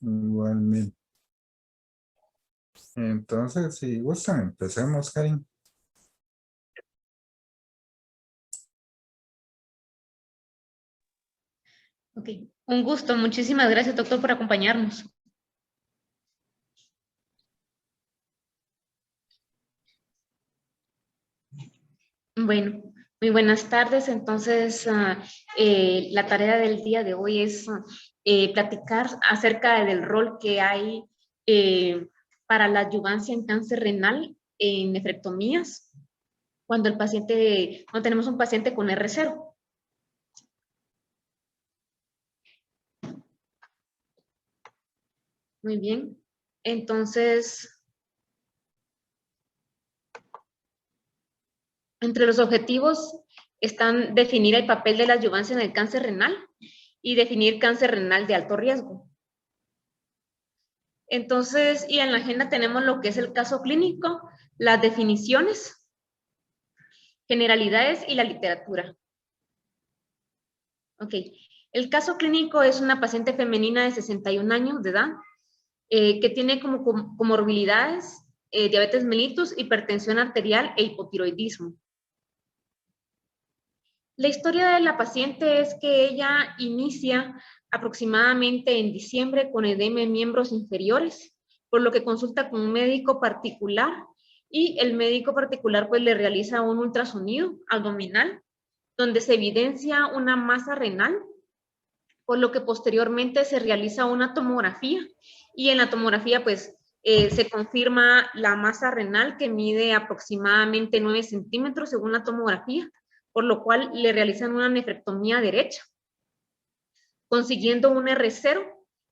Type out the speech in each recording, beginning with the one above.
Igualmente. Entonces, si gustan, empecemos, Karin. Ok, un gusto. Muchísimas gracias, doctor, por acompañarnos. Bueno, muy buenas tardes. Entonces, la tarea del día de hoy es platicar acerca del rol que hay para la adyuvancia en cáncer renal en nefrectomías cuando tenemos un paciente con R0. Muy bien. Entonces, entre los objetivos están definir el papel de la adyuvancia en el cáncer renal y definir cáncer renal de alto riesgo. Entonces, y en la agenda tenemos lo que es el caso clínico, las definiciones, generalidades y la literatura. Ok, el caso clínico es una paciente femenina de 61 años de edad que tiene como comorbilidades diabetes mellitus, hipertensión arterial e hipotiroidismo. La historia de la paciente es que ella inicia aproximadamente en diciembre con edema en miembros inferiores, por lo que consulta con un médico particular y el médico particular pues le realiza un ultrasonido abdominal donde se evidencia una masa renal, por lo que posteriormente se realiza una tomografía y en la tomografía pues se confirma la masa renal que mide aproximadamente 9 centímetros según la tomografía, por lo cual le realizan una nefrectomía derecha, consiguiendo un R0.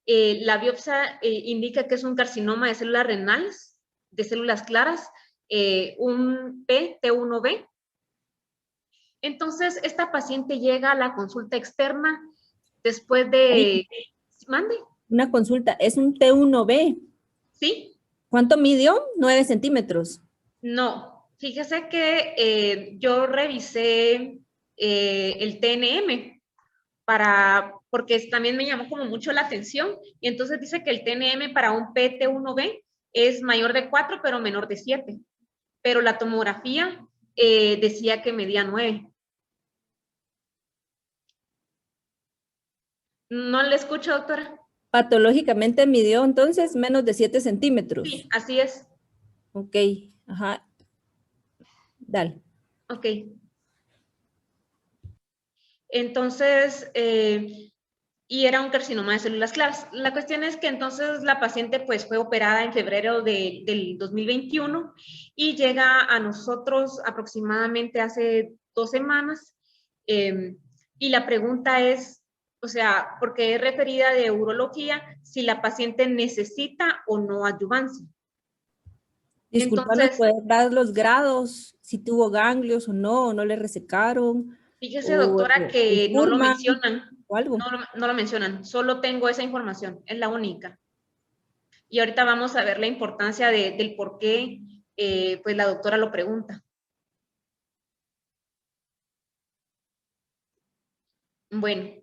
La biopsia indica que es un carcinoma de células renales, de células claras, un PT1B. Entonces, esta paciente llega a la consulta externa después de... ¿Mande? Una consulta, es un T1B. ¿Sí? ¿Cuánto midió? 9 centímetros. No, fíjese que yo revisé el TNM porque también me llamó como mucho la atención y entonces dice que el TNM para un PT1B es mayor de 4 pero menor de 7, pero la tomografía decía que medía 9. ¿No le escucho, doctora? Patológicamente midió entonces menos de 7 Sí, centímetros. así es. Ok, ajá. Dale. Ok. Entonces, y era un carcinoma de células claras. La cuestión es que entonces la paciente pues fue operada en febrero del 2021 y llega a nosotros aproximadamente hace 2 semanas. Y la pregunta es, o sea, porque es referida de urología, si la paciente necesita o no adyuvancia. Disculpa, ¿nos Entonces, puedes dar los grados? Si tuvo ganglios o no le resecaron, fíjese, o doctora, el que no lo Furman mencionan, o algo. no lo mencionan, solo tengo esa información, es la única. Y ahorita vamos a ver la importancia del por qué, pues la doctora lo pregunta. Bueno,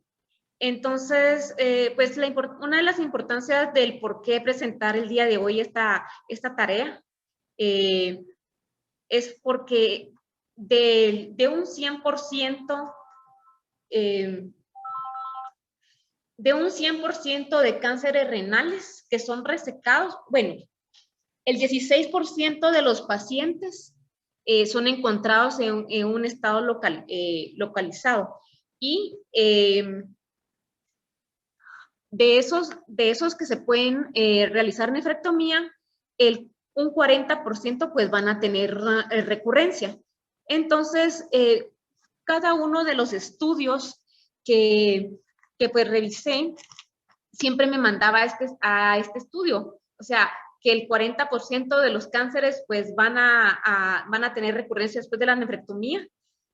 entonces, pues una de las importancias del por qué presentar el día de hoy esta tarea es porque de un 100%, eh, de un 100% de cánceres renales que son resecados, bueno, el 16% de los pacientes son encontrados en un estado localizado. Y de esos que se pueden realizar nefrectomía, un 40% pues van a tener recurrencia. Entonces, cada uno de los estudios que pues revisé, siempre me mandaba a este estudio. O sea, que el 40% de los cánceres pues van a tener recurrencia después de la nefrectomía.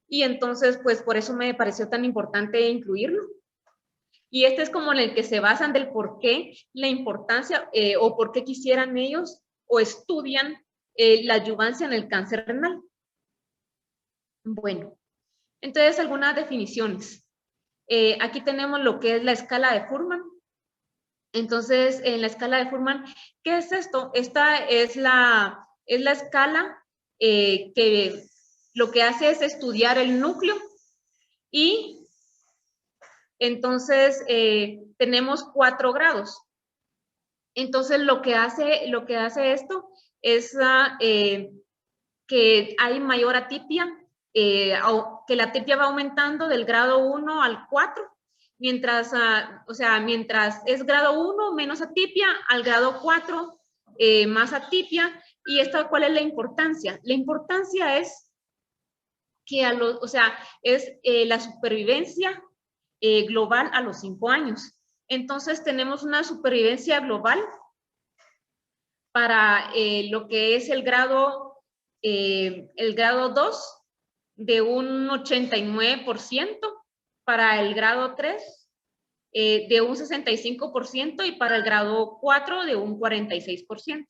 Y entonces, pues por eso me pareció tan importante incluirlo. Y este es como en el que se basan del por qué la importancia o por qué quisieran ellos o estudian la adyuvancia en el cáncer renal. Bueno, entonces algunas definiciones. Aquí tenemos lo que es la escala de Fuhrman. Entonces, en la escala de Fuhrman, ¿qué es esto? Esta es la escala que lo que hace es estudiar el núcleo y entonces tenemos 4 grados. Entonces, lo que hace esto es que hay mayor atipia, que la atipia va aumentando del grado 1 al 4, mientras, mientras es grado 1 menos atipia, al grado 4 más atipia. ¿Y esta cuál es la importancia? La importancia es que es la supervivencia global a los 5 años. Entonces tenemos una supervivencia global para lo que es el grado 2 de un 89%, para el grado 3 de un 65% y para el grado 4 de un 46%.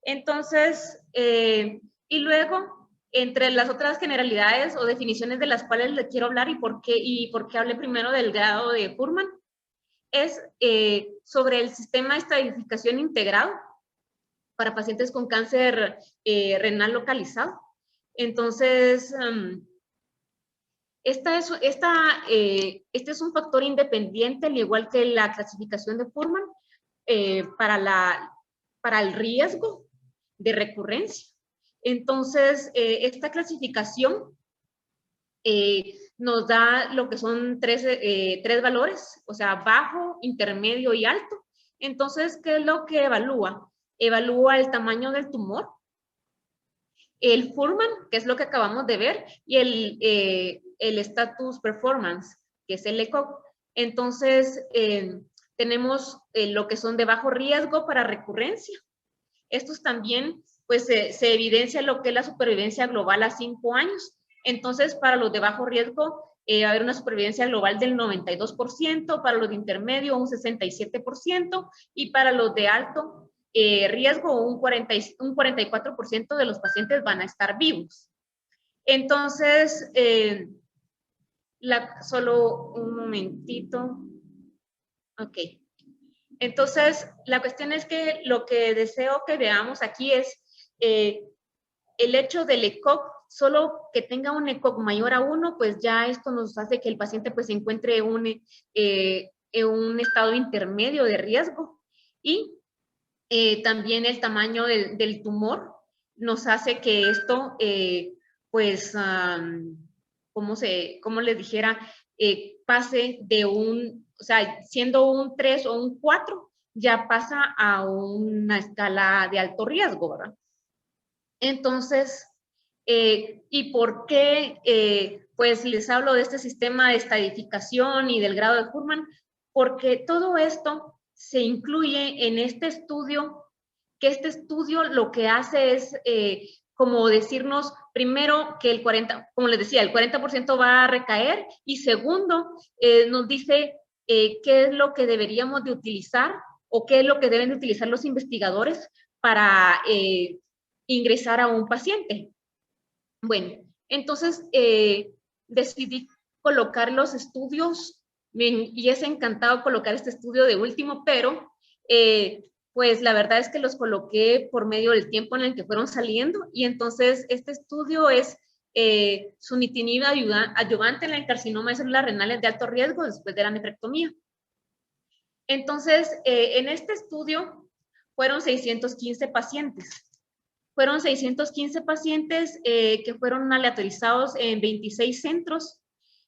Entonces, y luego, entre las otras generalidades o definiciones de las cuales le quiero hablar y por qué hablé primero del grado de Fuhrman, es sobre el sistema de estadificación integrado para pacientes con cáncer renal localizado. Entonces, este es un factor independiente, al igual que la clasificación de Fuhrman, para el riesgo de recurrencia. Entonces, esta clasificación nos da lo que son tres valores, o sea, bajo, intermedio y alto. Entonces, ¿qué es lo que evalúa? Evalúa el tamaño del tumor, el Fuhrman, que es lo que acabamos de ver, y el status performance, que es el ECOG. Entonces, tenemos lo que son de bajo riesgo para recurrencia. Estos también, pues, se evidencia lo que es la supervivencia global a 5 años. Entonces, para los de bajo riesgo, va a haber una supervivencia global del 92%, para los de intermedio un 67%, y para los de alto riesgo un 44% de los pacientes van a estar vivos. Entonces, solo un momentito. Ok. Entonces, la cuestión es que lo que deseo que veamos aquí es el hecho del ECOG, solo que tenga un ECOG mayor a 1, pues ya esto nos hace que el paciente pues se encuentre en un estado intermedio de riesgo. Y también el tamaño del tumor nos hace que esto, pues, como les dijera, pase de siendo un 3 o un 4, ya pasa a una escala de alto riesgo, ¿verdad? Entonces, ¿y por qué? Pues les hablo de este sistema de estadificación y del grado de Fuhrman, porque todo esto se incluye en este estudio, que este estudio lo que hace es como decirnos, primero, que el 40%, como les decía, el 40% va a recaer, y segundo, nos dice qué es lo que deberíamos de utilizar o qué es lo que deben de utilizar los investigadores para ingresar a un paciente. Bueno, entonces decidí colocar los estudios, y es encantado colocar este estudio de último, pero pues la verdad es que los coloqué por medio del tiempo en el que fueron saliendo, y entonces este estudio es sunitinib adyuvante en el carcinoma de células renales de alto riesgo después de la nefrectomía. Entonces, en este estudio fueron 615 pacientes. Fueron 615 pacientes que fueron aleatorizados en 26 centros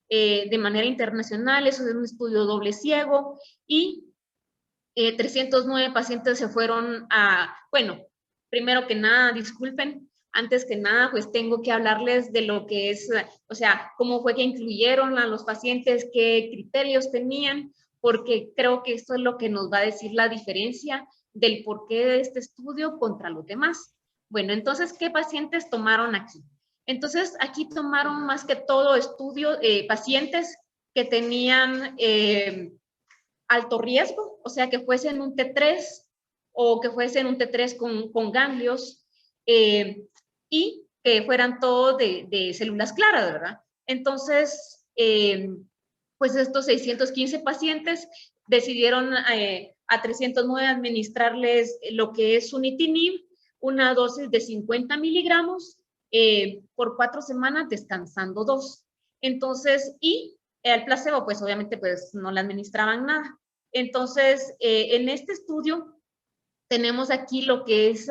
de manera internacional. Eso es un estudio doble ciego, y 309 pacientes se fueron bueno, primero que nada, disculpen, antes que nada, pues tengo que hablarles de lo que es, o sea, cómo fue que incluyeron a los pacientes, qué criterios tenían, porque creo que esto es lo que nos va a decir la diferencia del porqué de este estudio contra los demás. Bueno, entonces, ¿qué pacientes tomaron aquí? Entonces, aquí tomaron más que todo pacientes que tenían alto riesgo, o sea, que fuesen un T3 o que fuesen un T3 con ganglios, y que fueran todos de células claras, ¿verdad? Entonces, pues estos 615 pacientes decidieron a 309 administrarles lo que es sunitinib, una dosis de 50 miligramos por 4 semanas, descansando 2. Entonces, y el placebo, pues obviamente pues no le administraban nada. Entonces, en este estudio tenemos aquí lo que es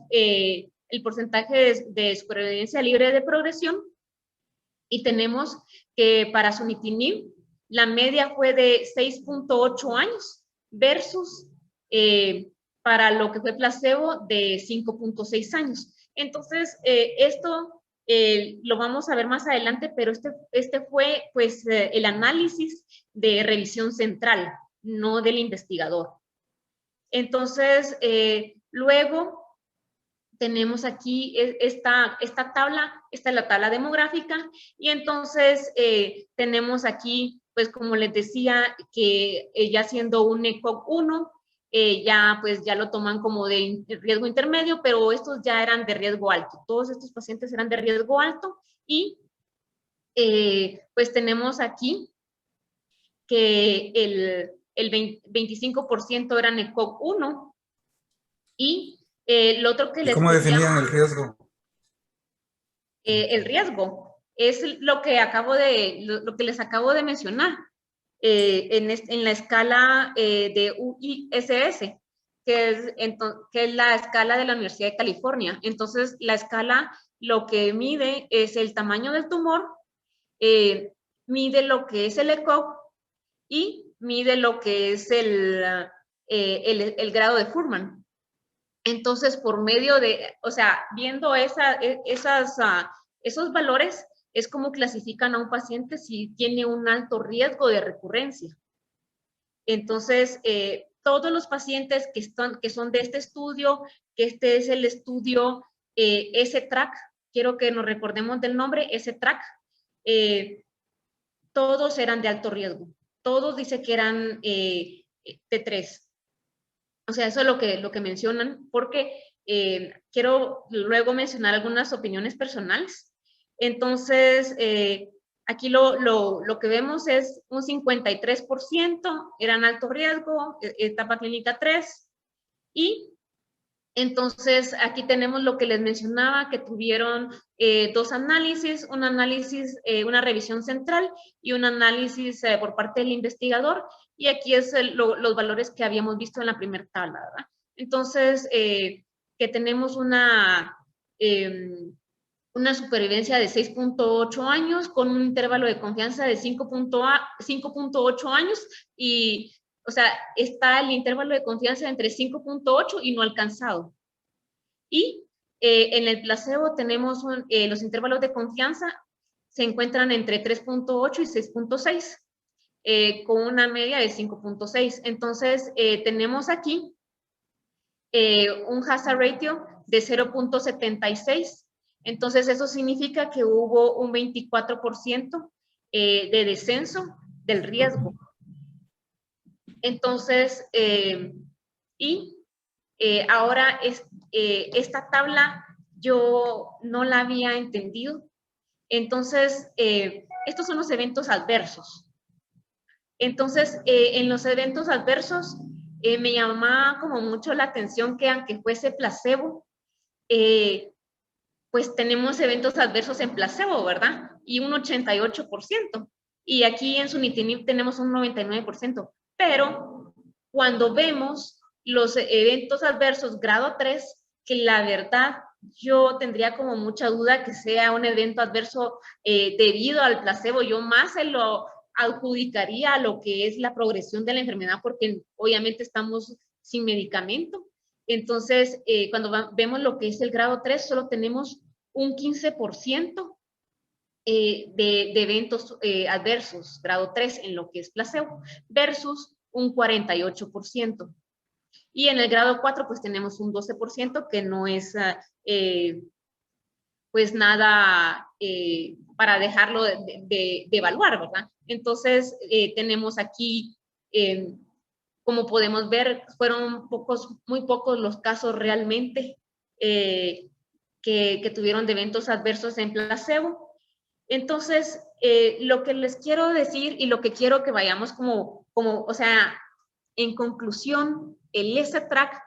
el porcentaje de supervivencia libre de progresión, y tenemos que para sunitinib la media fue de 6.8 años versus para lo que fue placebo de 5.6 años. Entonces, esto lo vamos a ver más adelante, pero este fue pues el análisis de revisión central, no del investigador. Entonces, luego tenemos aquí esta tabla, esta es la tabla demográfica, y entonces tenemos aquí, pues como les decía, que ya siendo un ECOG 1, pues ya lo toman como de riesgo intermedio, pero estos ya eran de riesgo alto. Todos estos pacientes eran de riesgo alto, y pues tenemos aquí que el 25% eran ECOG 1, y lo otro que ¿Y les cómo quería, definían el riesgo? el riesgo es lo que les acabo de mencionar en la escala de UISS, que es la escala de la Universidad de California. Entonces, la escala lo que mide es el tamaño del tumor, mide lo que es el ECOG y mide lo que es el grado de Fuhrman. Entonces, por medio de, o sea, viendo esos valores, es como clasifican a un paciente si tiene un alto riesgo de recurrencia. Entonces, todos los pacientes que son de este estudio, que este es el estudio S-TRACK, quiero que nos recordemos del nombre, S-TRACK, todos eran de alto riesgo. Todos dicen que eran T3. O sea, eso es lo que mencionan, porque quiero luego mencionar algunas opiniones personales. Entonces, aquí lo que vemos es un 53% eran alto riesgo, etapa clínica 3, y entonces aquí tenemos lo que les mencionaba, que tuvieron 2 análisis, una revisión central y un análisis por parte del investigador, y aquí es los valores que habíamos visto en la primera tabla, ¿verdad? Entonces, que tenemos una supervivencia de 6.8 años con un intervalo de confianza de 5.8 años, y o sea, está el intervalo de confianza entre 5.8 y no alcanzado. Y en el placebo tenemos los intervalos de confianza se encuentran entre 3.8 y 6.6, con una media de 5.6. Entonces, tenemos aquí un hazard ratio de 0.76. Entonces, eso significa que hubo un 24% de descenso del riesgo. Entonces, ahora esta tabla yo no la había entendido. Entonces, estos son los eventos adversos. Entonces, en los eventos adversos, me llamaba como mucho la atención que aunque fuese placebo, pues tenemos eventos adversos en placebo, ¿verdad? Y un 88%. Y aquí en sunitinib tenemos un 99%. Pero cuando vemos los eventos adversos grado 3, que la verdad yo tendría como mucha duda que sea un evento adverso debido al placebo, yo más se lo adjudicaría a lo que es la progresión de la enfermedad, porque obviamente estamos sin medicamento. Entonces, cuando vemos lo que es el grado 3, solo tenemos un 15% de eventos adversos, grado 3 en lo que es placebo, versus un 48%. Y en el grado 4, pues tenemos un 12% que no es pues nada para dejarlo de evaluar, ¿verdad? Entonces, tenemos aquí, como podemos ver, fueron muy pocos los casos realmente que tuvieron de eventos adversos en placebo. Entonces, lo que les quiero decir y lo que quiero que vayamos como o sea, en conclusión, el S-Track,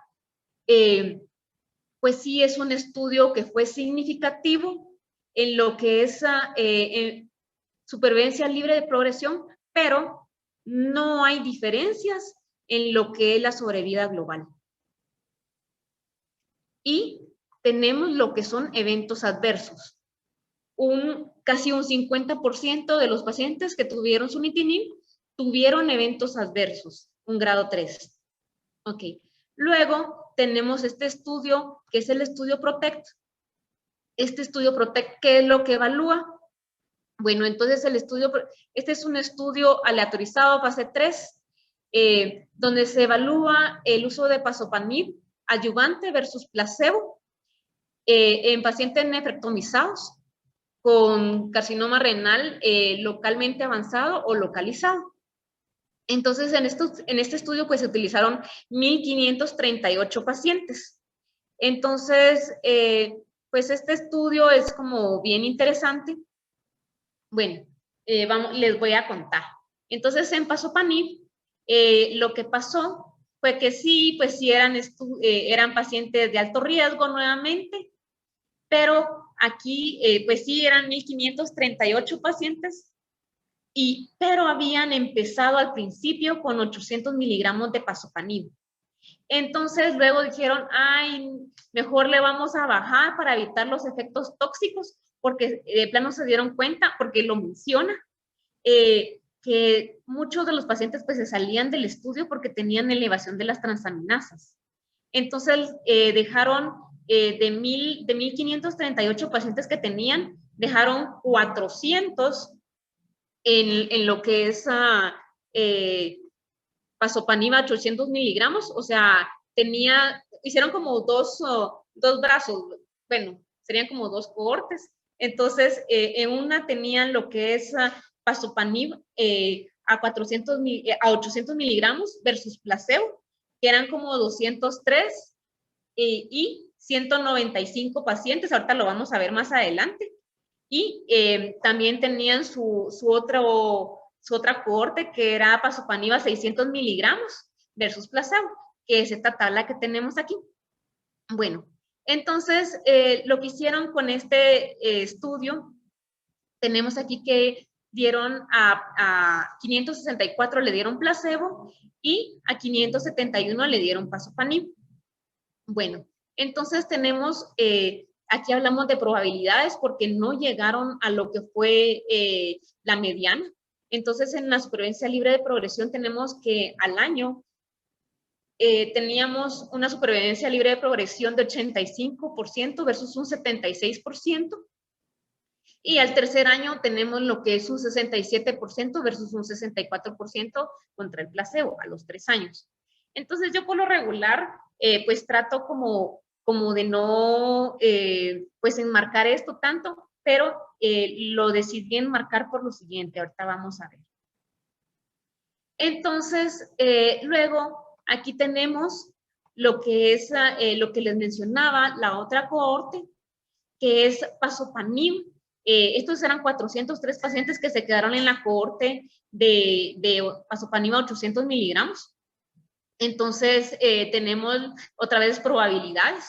pues sí es un estudio que fue significativo en lo que es supervivencia libre de progresión, pero no hay diferencias en lo que es la sobrevida global. Y tenemos lo que son eventos adversos. Casi un 50% de los pacientes que tuvieron sunitinib tuvieron eventos adversos, un grado 3. Ok. Luego tenemos este estudio, que es el estudio PROTECT. Este estudio PROTECT, ¿qué es lo que evalúa? Bueno, entonces este es un estudio aleatorizado, fase 3, donde se evalúa el uso de pazopanib adyuvante versus placebo en pacientes nefrectomizados con carcinoma renal localmente avanzado o localizado. Entonces, en este estudio, pues, se utilizaron 1,538 pacientes. Entonces, pues, este estudio es como bien interesante. Bueno, les voy a contar. Entonces, en pazopanib, lo que pasó fue que sí, pues, sí eran pacientes de alto riesgo nuevamente, pero aquí, pues, sí eran 1,538 pacientes, pero habían empezado al principio con 800 miligramos de pazopanib. Entonces luego dijeron, ay, mejor le vamos a bajar para evitar los efectos tóxicos, porque de plano se dieron cuenta, porque lo menciona, que muchos de los pacientes pues se salían del estudio porque tenían elevación de las transaminasas. Entonces dejaron de 1,538 pacientes que tenían, dejaron 400 en lo que es pazopanib 800 miligramos, o sea, hicieron como dos brazos, bueno, serían como dos cohortes. Entonces, en una tenían lo que es pazopanib a 800 miligramos versus placebo, que eran como 203 y 195 pacientes, ahorita lo vamos a ver más adelante. Y también tenían su otra cohorte que era pazopanib a 600 miligramos versus placebo, que es esta tabla que tenemos aquí. Bueno, entonces lo que hicieron con este estudio, tenemos aquí que dieron a 564 le dieron placebo y a 571 le dieron pazopanib. Bueno, entonces tenemos... aquí hablamos de probabilidades porque no llegaron a lo que fue la mediana. Entonces, en la supervivencia libre de progresión tenemos que al año teníamos una supervivencia libre de progresión de 85% versus un 76%. Y al tercer año tenemos lo que es un 67% versus un 64% contra el placebo a los 3 años. Entonces, yo por lo regular, pues trato como de no, pues enmarcar esto tanto, pero lo decidí enmarcar por lo siguiente, ahorita vamos a ver. Entonces, luego, aquí tenemos lo que es, lo que les mencionaba, la otra cohorte, que es pazopanib. Estos eran 403 pacientes que se quedaron en la cohorte de pazopanib a 800 miligramos. Entonces, tenemos otra vez probabilidades.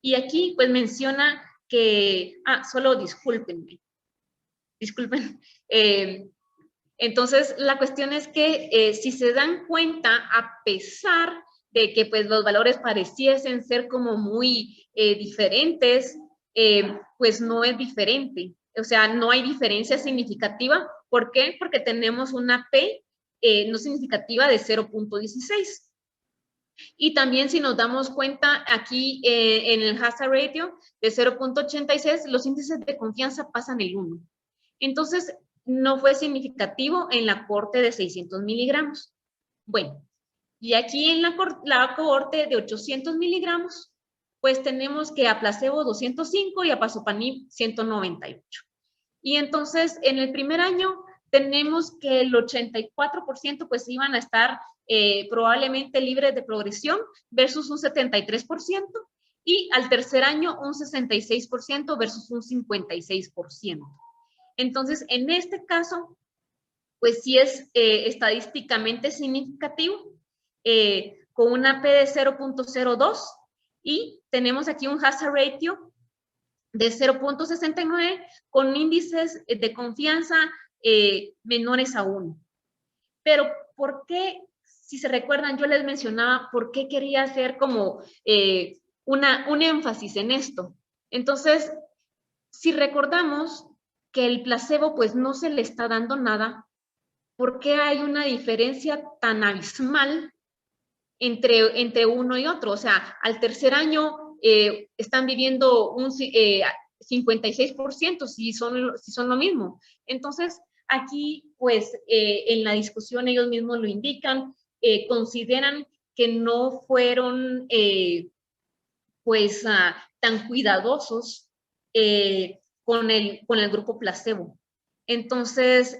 Y aquí, pues, menciona que... solo discúlpenme. Disculpen. Entonces, la cuestión es que si se dan cuenta, a pesar de que, pues, los valores pareciesen ser como muy diferentes, pues, no es diferente. O sea, no hay diferencia significativa. ¿Por qué? Porque tenemos una P no significativa de 0.16. Y también si nos damos cuenta aquí en el hazard ratio de 0.86, los índices de confianza pasan el 1. Entonces, no fue significativo en la cohorte de 600 miligramos. Bueno, y aquí en la cohorte de 800 miligramos, pues tenemos que a placebo 205 y a pazopanib 198. Y entonces, en el primer año tenemos que el 84% pues iban a estar probablemente libres de progresión versus un 73%, y al tercer año un 66% versus un 56%. Entonces, en este caso, pues sí es estadísticamente significativo, con una P de 0.02, y tenemos aquí un hazard ratio de 0.69 con índices de confianza menores a 1. Pero, ¿por qué? Si se recuerdan, yo les mencionaba por qué quería hacer como un énfasis en esto. Entonces, si recordamos que el placebo pues no se le está dando nada, ¿por qué hay una diferencia tan abismal entre uno y otro? O sea, al tercer año están viviendo un 56% si son lo mismo. Entonces, aquí, pues, en la discusión ellos mismos lo indican, consideran que no fueron, pues, tan cuidadosos con el grupo placebo. Entonces,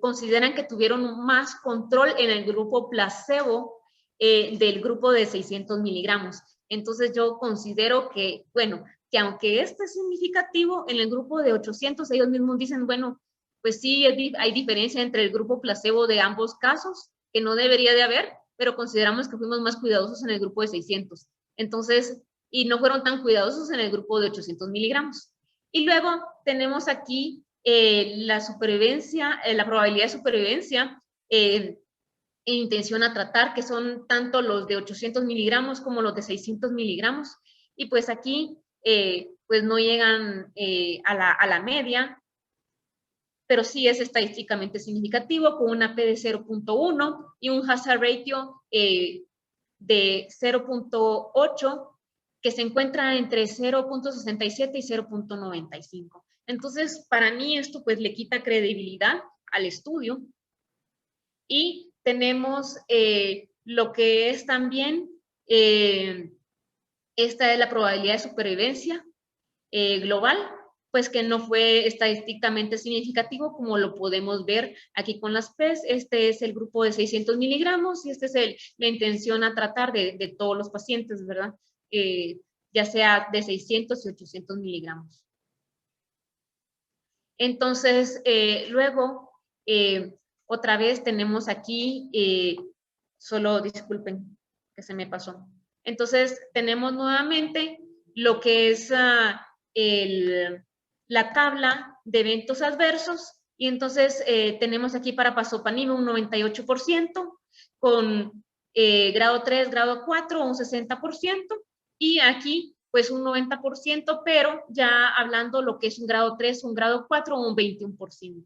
consideran que tuvieron más control en el grupo placebo del grupo de 600 miligramos. Entonces, yo considero que, bueno, que aunque este es significativo, en el grupo de 800 ellos mismos dicen, bueno, pues sí, hay diferencia entre el grupo placebo de ambos casos, que no debería de haber, pero consideramos que fuimos más cuidadosos en el grupo de 600. Entonces, y no fueron tan cuidadosos en el grupo de 800 miligramos. Y luego tenemos aquí la supervivencia, la probabilidad de supervivencia e intención a tratar, que son tanto los de 800 miligramos como los de 600 miligramos. Y pues aquí, pues no llegan a la media, pero sí es estadísticamente significativo, con una P de 0.1 y un hazard ratio de 0.8, que se encuentra entre 0.67 y 0.95. Entonces, para mí esto pues le quita credibilidad al estudio. Y tenemos lo que es también, esta es la probabilidad de supervivencia global, pues que no fue estadísticamente significativo, como lo podemos ver aquí con las PES. Este es el grupo de 600 miligramos y este es la intención a tratar de todos los pacientes, ¿verdad? Ya sea de 600 y 800 miligramos. Entonces, luego, otra vez tenemos aquí, solo disculpen que se me pasó. Entonces, tenemos nuevamente lo que es la tabla de eventos adversos, y entonces tenemos aquí para pazopanib un 98%, con grado 3, grado 4, un 60%, y aquí pues un 90%, pero ya hablando lo que es un grado 3, un grado 4, un 21%.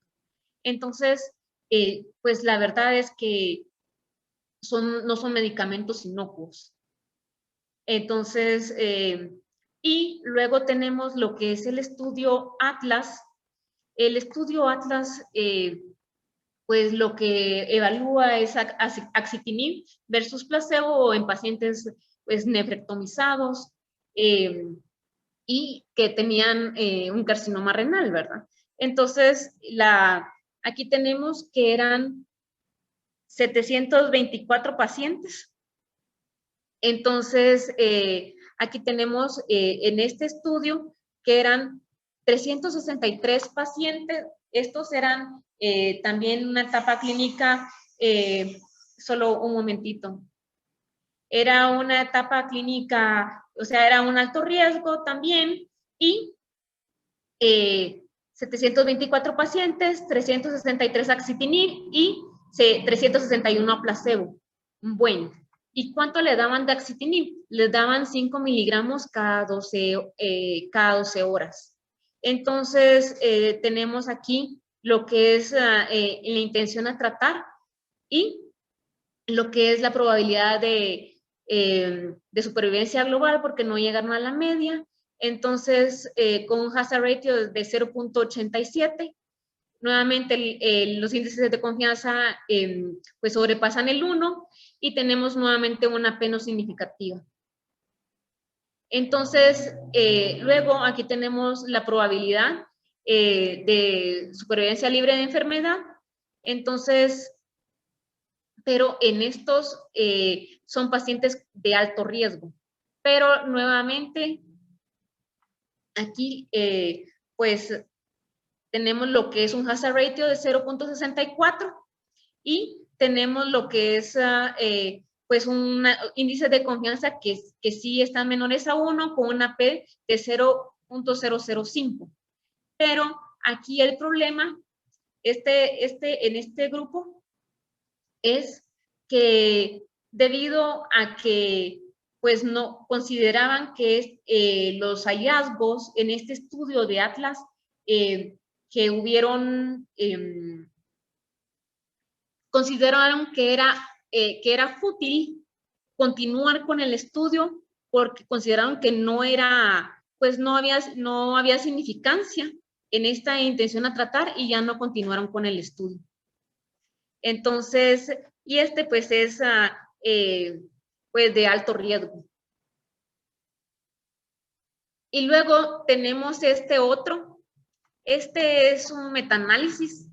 Entonces, pues la verdad es que no son medicamentos inocuos. Entonces, y luego tenemos lo que es el estudio Atlas. El estudio Atlas, pues lo que evalúa es axitinib versus placebo en pacientes pues nefrectomizados y que tenían un carcinoma renal, ¿verdad? Entonces, aquí tenemos que eran 724 pacientes. Entonces, aquí tenemos en este estudio que eran 363 pacientes. Estos eran también una etapa clínica, solo un momentito. Era una etapa clínica, o sea, era un alto riesgo también, y 724 pacientes, 363 axitinib y 361 a placebo. Bueno, ¿y cuánto le daban de axitinib? Les daban 5 miligramos cada 12 horas. Entonces, tenemos aquí lo que es la intención a tratar y lo que es la probabilidad de supervivencia global, porque no llegaron a la media. Entonces, con un hazard ratio de 0.87, nuevamente los índices de confianza pues sobrepasan el 1 y tenemos nuevamente una P no significativa. Entonces, luego aquí tenemos la probabilidad de supervivencia libre de enfermedad. Entonces, pero en estos son pacientes de alto riesgo. Pero nuevamente, aquí pues tenemos lo que es un hazard ratio de 0.64 y tenemos lo que es pues un índice de confianza que sí están menores a 1 con una P de 0.005. Pero aquí el problema en este grupo es que debido a que pues no consideraban que los hallazgos en este estudio de Atlas que hubieron, consideraron que era fútil continuar con el estudio porque consideraron que no era, pues no había significancia en esta intención a tratar y ya no continuaron con el estudio. Entonces, y pues es pues de alto riesgo. Y luego tenemos este otro. Este es un metaanálisis.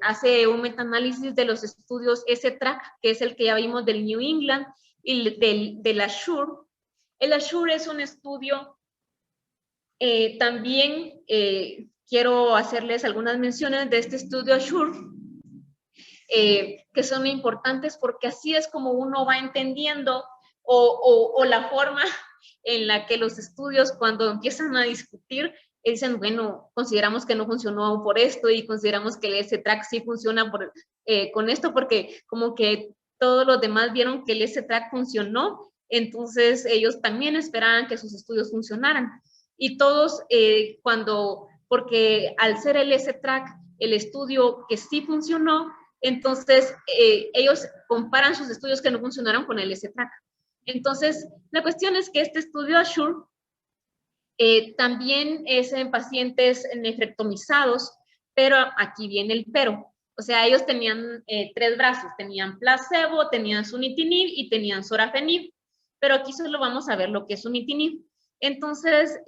Hace un metaanálisis de los estudios S-TRACK, que es el que ya vimos del New England y del ASSURE. El ASSURE es un estudio, también quiero hacerles algunas menciones de este estudio ASSURE, que son importantes porque así es como uno va entendiendo o la forma en la que los estudios cuando empiezan a discutir dicen, bueno, consideramos que no funcionó por esto y consideramos que el S-TRACK sí funciona con esto porque como que todos los demás vieron que el S-TRACK funcionó, entonces ellos también esperaban que sus estudios funcionaran. Y todos porque al ser el S-TRACK el estudio que sí funcionó, entonces ellos comparan sus estudios que no funcionaron con el S-TRACK. Entonces, la cuestión es que este estudio ASSURE también es en pacientes nefrectomizados, pero aquí viene el pero. O sea, ellos tenían 3 brazos, tenían placebo, tenían sunitinib y tenían sorafenib, pero aquí solo vamos a ver lo que es sunitinib. Entonces,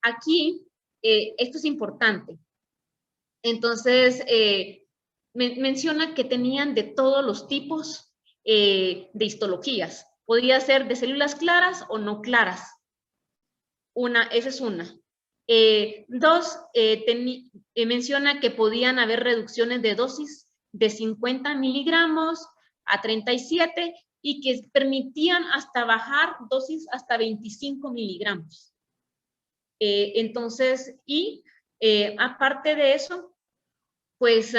aquí, esto es importante. Entonces, menciona que tenían de todos los tipos de histologías. Podía ser de células claras o no claras. Esa es una. 2, menciona que podían haber reducciones de dosis de 50 miligramos a 37 y que permitían hasta bajar dosis hasta 25 miligramos. Entonces, aparte de eso, pues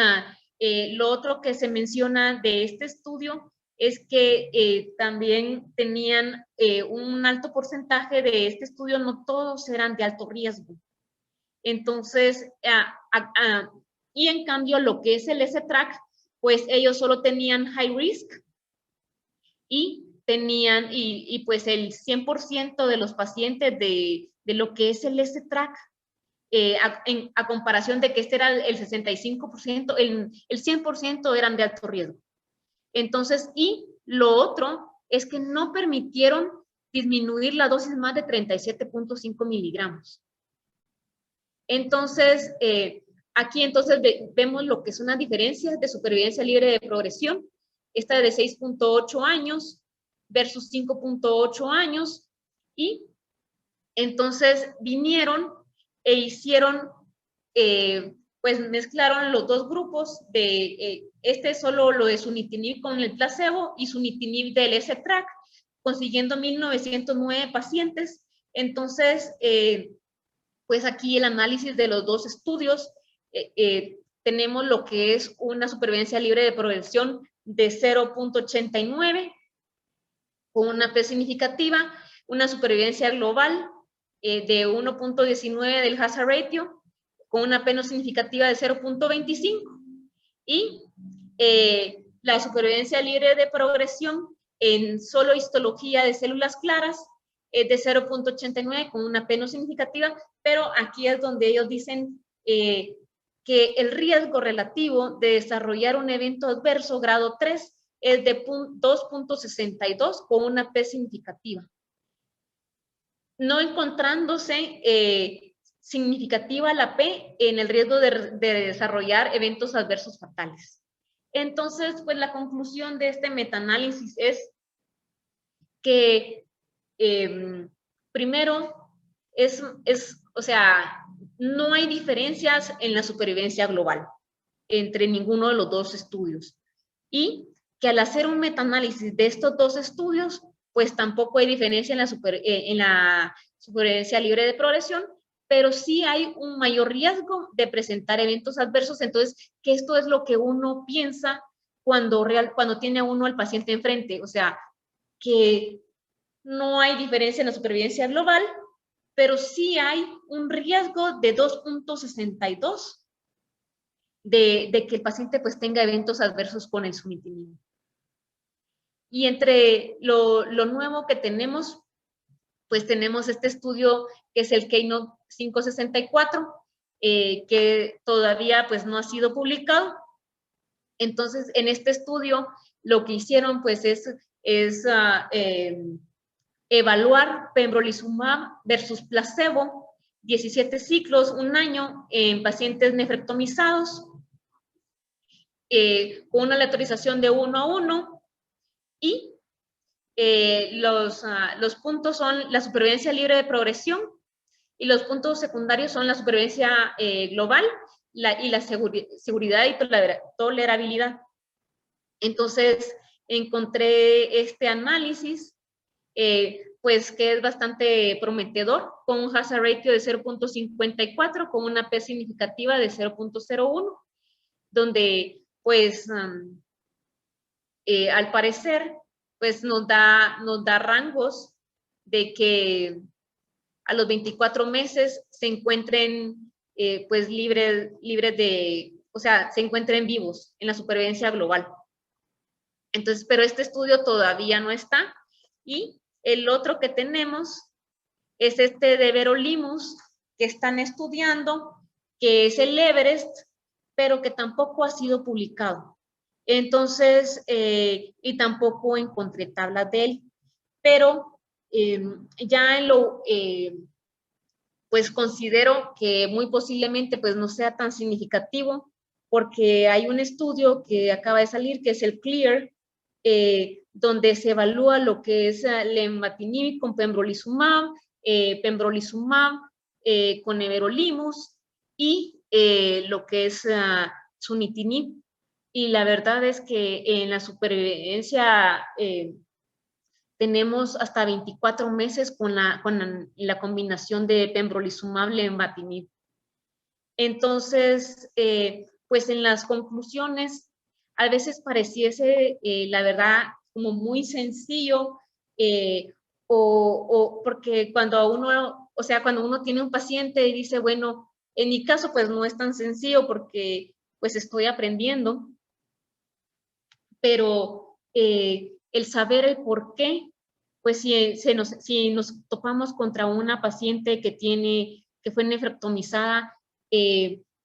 lo otro que se menciona de este estudio es que también tenían un alto porcentaje de este estudio, no todos eran de alto riesgo. Entonces, y en cambio lo que es el S-TRACK, pues ellos solo tenían high risk y tenían, y pues el 100% de los pacientes de lo que es el S-TRACK, a comparación de que este era el 65%, el 100% eran de alto riesgo. Entonces, y lo otro es que no permitieron disminuir la dosis más de 37.5 miligramos. Entonces, aquí entonces vemos lo que son las diferencias de supervivencia libre de progresión. Esta de 6.8 años versus 5.8 años. Y entonces vinieron e hicieron, pues mezclaron los dos grupos de, solo lo de sunitinib con el placebo y sunitinib del S-TRACK, consiguiendo 1,909 pacientes. Entonces, pues aquí el análisis de los dos estudios, tenemos lo que es una supervivencia libre de progresión de 0.89, con una P significativa, una supervivencia global de 1.19 del hazard ratio, con una P no significativa de 0.25, y la supervivencia libre de progresión en solo histología de células claras es de 0.89 con una P no significativa, pero aquí es donde ellos dicen que el riesgo relativo de desarrollar un evento adverso grado 3 es de 2.62 con una P significativa. No encontrándose significativa la P en el riesgo de desarrollar eventos adversos fatales. Entonces, pues la conclusión de este metaanálisis es que primero o sea, no hay diferencias en la supervivencia global. entre ninguno de los dos estudios. Y que al hacer un metaanálisis de estos dos estudios, pues tampoco hay diferencia en la supervivencia libre de progresión, pero sí hay un mayor riesgo de presentar eventos adversos. Entonces, que esto es lo que uno piensa cuando tiene a uno al paciente enfrente, o sea, que no hay diferencia en la supervivencia global, pero sí hay un riesgo de 2.62 de que el paciente pues tenga eventos adversos con el sunitinib. Y entre lo nuevo que tenemos, pues tenemos este estudio que es el Keynote 564, que todavía pues no ha sido publicado. Entonces, en este estudio, lo que hicieron pues es evaluar pembrolizumab versus placebo, 17 ciclos, un año, en pacientes nefrectomizados, con una aleatorización de 1:1, y los puntos son la supervivencia libre de progresión, y los puntos secundarios son la supervivencia global y la seguridad y tolerabilidad. Entonces, encontré este análisis, pues que es bastante prometedor, con un hazard ratio de 0.54, con una P significativa de 0.01, donde pues al parecer pues nos da rangos de que a los 24 meses se encuentren pues libres de, o sea, se encuentren vivos en la supervivencia global. Entonces, pero este estudio todavía no está. Y el otro que tenemos es este de everolimus, que están estudiando, que es el Everest, pero que tampoco ha sido publicado. Entonces, y tampoco encontré tablas de él. Pero ya en lo, pues considero que muy posiblemente pues no sea tan significativo, porque hay un estudio que acaba de salir, que es el CLEAR, donde se evalúa lo que es lenvatinib con pembrolizumab, con everolimus, y lo que es sunitinib. Y la verdad es que en la supervivencia tenemos hasta 24 meses con la combinación de pembrolizumab lenvatinib. Entonces, pues en las conclusiones, a veces pareciese, la verdad, como muy sencillo, porque cuando uno tiene un paciente y dice, bueno, en mi caso, pues no es tan sencillo porque pues estoy aprendiendo, pero el saber el por qué, pues si nos topamos contra una paciente que fue nefrectomizada,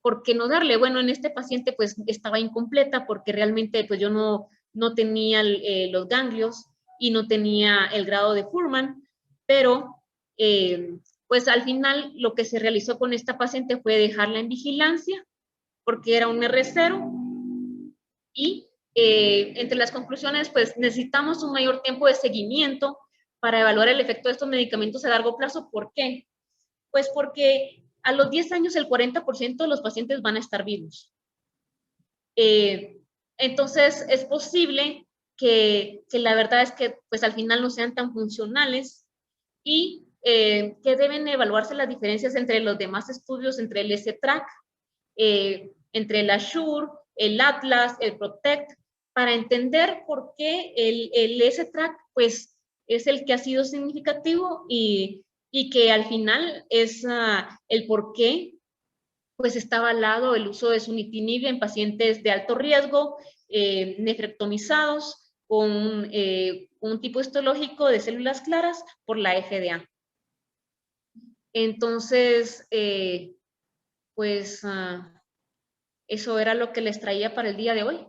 ¿por qué no darle? Bueno, en este paciente pues estaba incompleta porque realmente pues yo no tenía los ganglios y no tenía el grado de Fuhrman, pero pues al final lo que se realizó con esta paciente fue dejarla en vigilancia porque era un R0, y entre las conclusiones, pues necesitamos un mayor tiempo de seguimiento para evaluar el efecto de estos medicamentos a largo plazo. ¿Por qué? Pues porque a los 10 años el 40% de los pacientes van a estar vivos. Entonces es posible que la verdad es que pues al final no sean tan funcionales, y que deben evaluarse las diferencias entre los demás estudios, entre el STRAC, entre el ASSURE, el Atlas, el PROTECT, para entender por qué el STRAC pues es el que ha sido significativo, y que al final es el por qué pues está avalado el uso de sunitinib en pacientes de alto riesgo, nefrectomizados, con un tipo histológico de células claras por la FDA. Entonces, pues eso era lo que les traía para el día de hoy.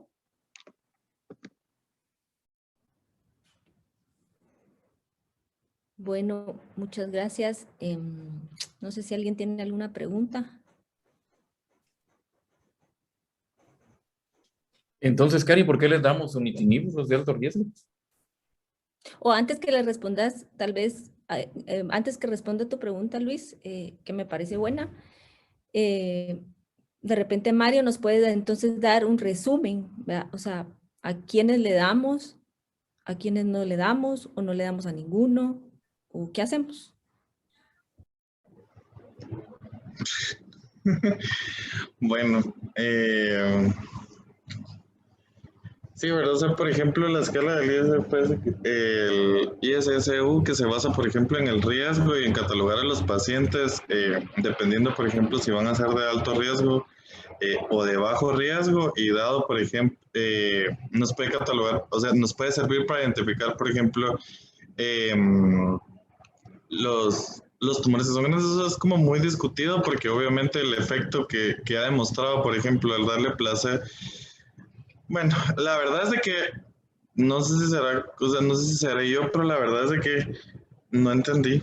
Bueno, muchas gracias. No sé si alguien tiene alguna pregunta. Entonces, Cari, ¿por qué les damos sunitinib, los de alto riesgo? O antes que le respondas, tal vez, antes que responda tu pregunta, Luis, que me parece buena, de repente Mario nos puede entonces dar un resumen, ¿verdad? O sea, a quiénes le damos, a quiénes no le damos o no le damos a ninguno, o qué hacemos. Bueno, sí, ¿verdad? O sea, por ejemplo, la escala del el ISSU, que se basa, por ejemplo, en el riesgo y en catalogar a los pacientes, dependiendo, por ejemplo, si van a ser de alto riesgo o de bajo riesgo, y dado, por ejemplo, nos puede catalogar, o sea, nos puede servir para identificar, por ejemplo, los tumores que son grandes. Eso es como muy discutido porque obviamente el efecto que ha demostrado, por ejemplo, al darle placer, bueno, la verdad es de que no sé si será, o sea, no sé si seré yo, pero la verdad es de que no entendí.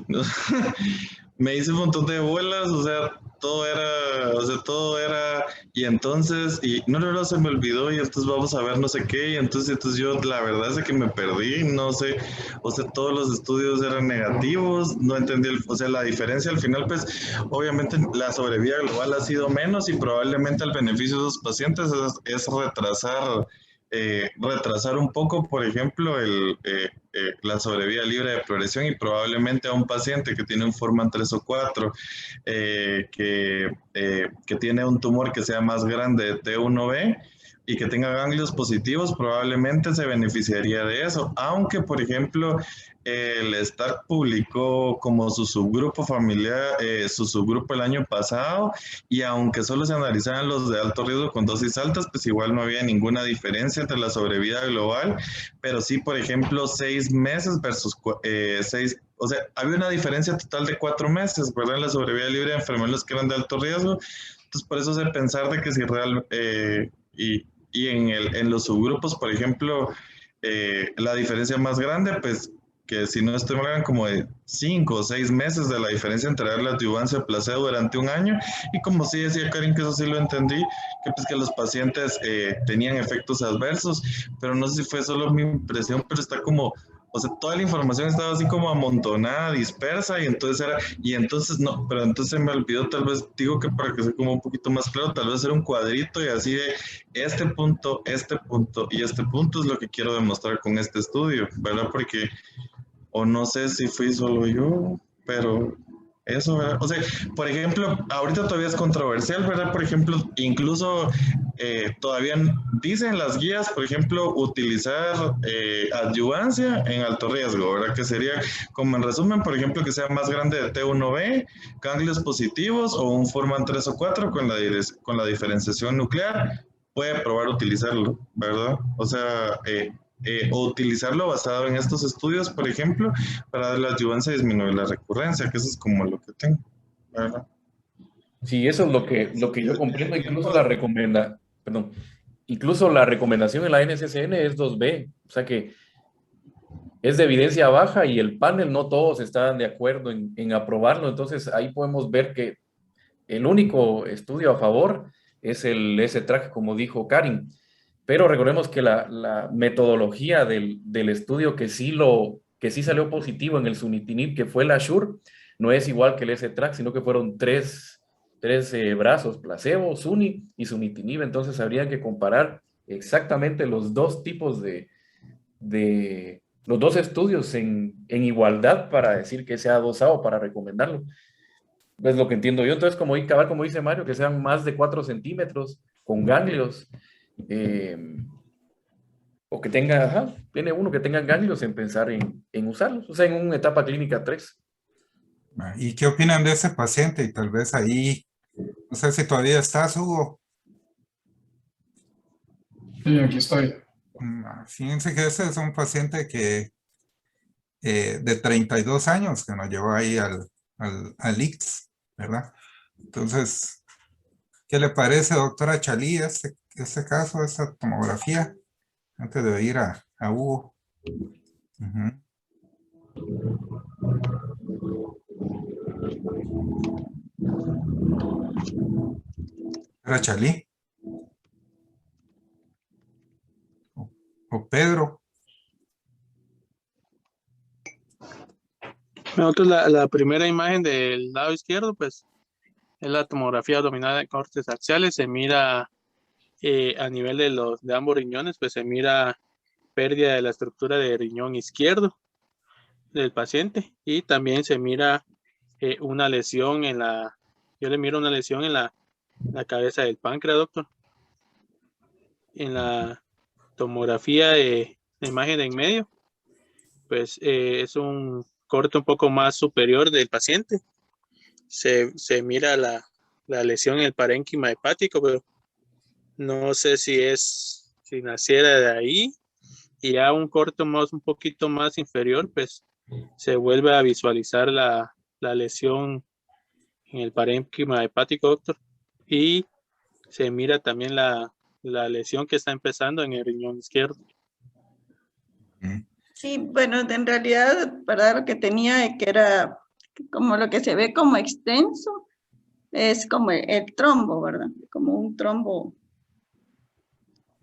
Me hice un montón de bolas, o sea, todo era, y entonces, y no, se me olvidó, y entonces vamos a ver no sé qué, y entonces yo, la verdad es de que me perdí, no sé, o sea, todos los estudios eran negativos, no entendí, o sea, la diferencia al final, pues, obviamente la sobrevida global ha sido menos, y probablemente el beneficio de los pacientes es retrasar un poco, por ejemplo, la sobrevida libre de progresión, y probablemente a un paciente que tiene un Forman 3 o 4, que tiene un tumor que sea más grande de T1B y que tenga ganglios positivos, probablemente se beneficiaría de eso. Aunque, por ejemplo, el Stark publicó como su subgrupo familiar, su subgrupo el año pasado, y aunque solo se analizaban los de alto riesgo con dosis altas, pues igual no había ninguna diferencia entre la sobrevida global, pero sí, por ejemplo, 6 meses versus 6, o sea, había una diferencia total de 4 meses, ¿verdad? En la sobrevida libre de enfermeros que eran de alto riesgo. Entonces, por eso es pensar de que si y en los subgrupos, por ejemplo, la diferencia más grande, pues que si no estoy mal, eran como de 5 o 6 meses de la diferencia entre dar la adyuvancia placebo durante un año, y como sí decía Karin, que eso sí lo entendí, que pues que los pacientes tenían efectos adversos, pero no sé si fue solo mi impresión, pero está como, o sea, toda la información estaba así como amontonada, dispersa, y entonces no, pero entonces se me olvidó, tal vez, digo que para que sea como un poquito más claro, tal vez hacer un cuadrito y así de este punto y este punto es lo que quiero demostrar con este estudio, ¿verdad? Porque o no sé si fui solo yo, pero eso, ¿verdad? O sea, por ejemplo, ahorita todavía es controversial, ¿verdad? Por ejemplo, incluso todavía dicen las guías, por ejemplo, utilizar adyuvancia en alto riesgo, ¿verdad? Que sería, como en resumen, por ejemplo, que sea más grande de T1B, ganglios positivos o un Forman 3 o 4 con la diferenciación nuclear, puede probar utilizarlo, ¿verdad? O sea, o utilizarlo basado en estos estudios, por ejemplo, para dar la adyuvancia y disminuir la recurrencia, que eso es como lo que tengo, ¿verdad? Sí, eso es lo que yo comprendo. Incluso la recomendación en la NCCN es 2B, o sea que es de evidencia baja y el panel no todos estaban de acuerdo en aprobarlo. Entonces ahí podemos ver que el único estudio a favor es el S-Track, como dijo Karin. Pero recordemos que la metodología del estudio que sí salió positivo en el sunitinib, que fue el ASSURE, no es igual que el S-Track, sino que fueron tres brazos, placebo, suni y sunitinib. Entonces habría que comparar exactamente los dos tipos de los dos estudios en igualdad para decir que sea dosado, para recomendarlo. Es lo que entiendo yo. Entonces, como dice Mario, que sean más de 4 centímetros con ganglios, eh, o que tenga, ajá, tiene uno que tenga ganglios en pensar en usarlos, o sea, en una etapa clínica 3. ¿Y qué opinan de ese paciente? Y tal vez ahí, no sé si todavía estás, Hugo. Sí, aquí estoy. Fíjense que ese es un paciente que de 32 años que nos llevó ahí al ICS, ¿verdad? Entonces, ¿qué le parece, doctora Chalí, este caso, esta tomografía, antes de ir a Hugo? Ujú. ¿Era Chalí? ¿O Pedro? Nosotros la primera imagen del lado izquierdo, pues es la tomografía abdominal de cortes axiales. Se mira a nivel de ambos riñones, pues se mira pérdida de la estructura del riñón izquierdo del paciente, y también se mira una lesión yo le miro una lesión en la cabeza del páncreas, doctor. En la tomografía de imagen de en medio, pues es un corte un poco más superior del paciente. Se mira la lesión en el parénquima hepático, pero no sé si naciera de ahí. Y ya un corte un poquito más inferior, pues se vuelve a visualizar la lesión en el parénquima hepático, doctor. Y se mira también la lesión que está empezando en el riñón izquierdo. Sí, bueno, en realidad, ¿verdad? Lo que tenía que era como lo que se ve como extenso, es como el trombo, ¿verdad? Como un trombo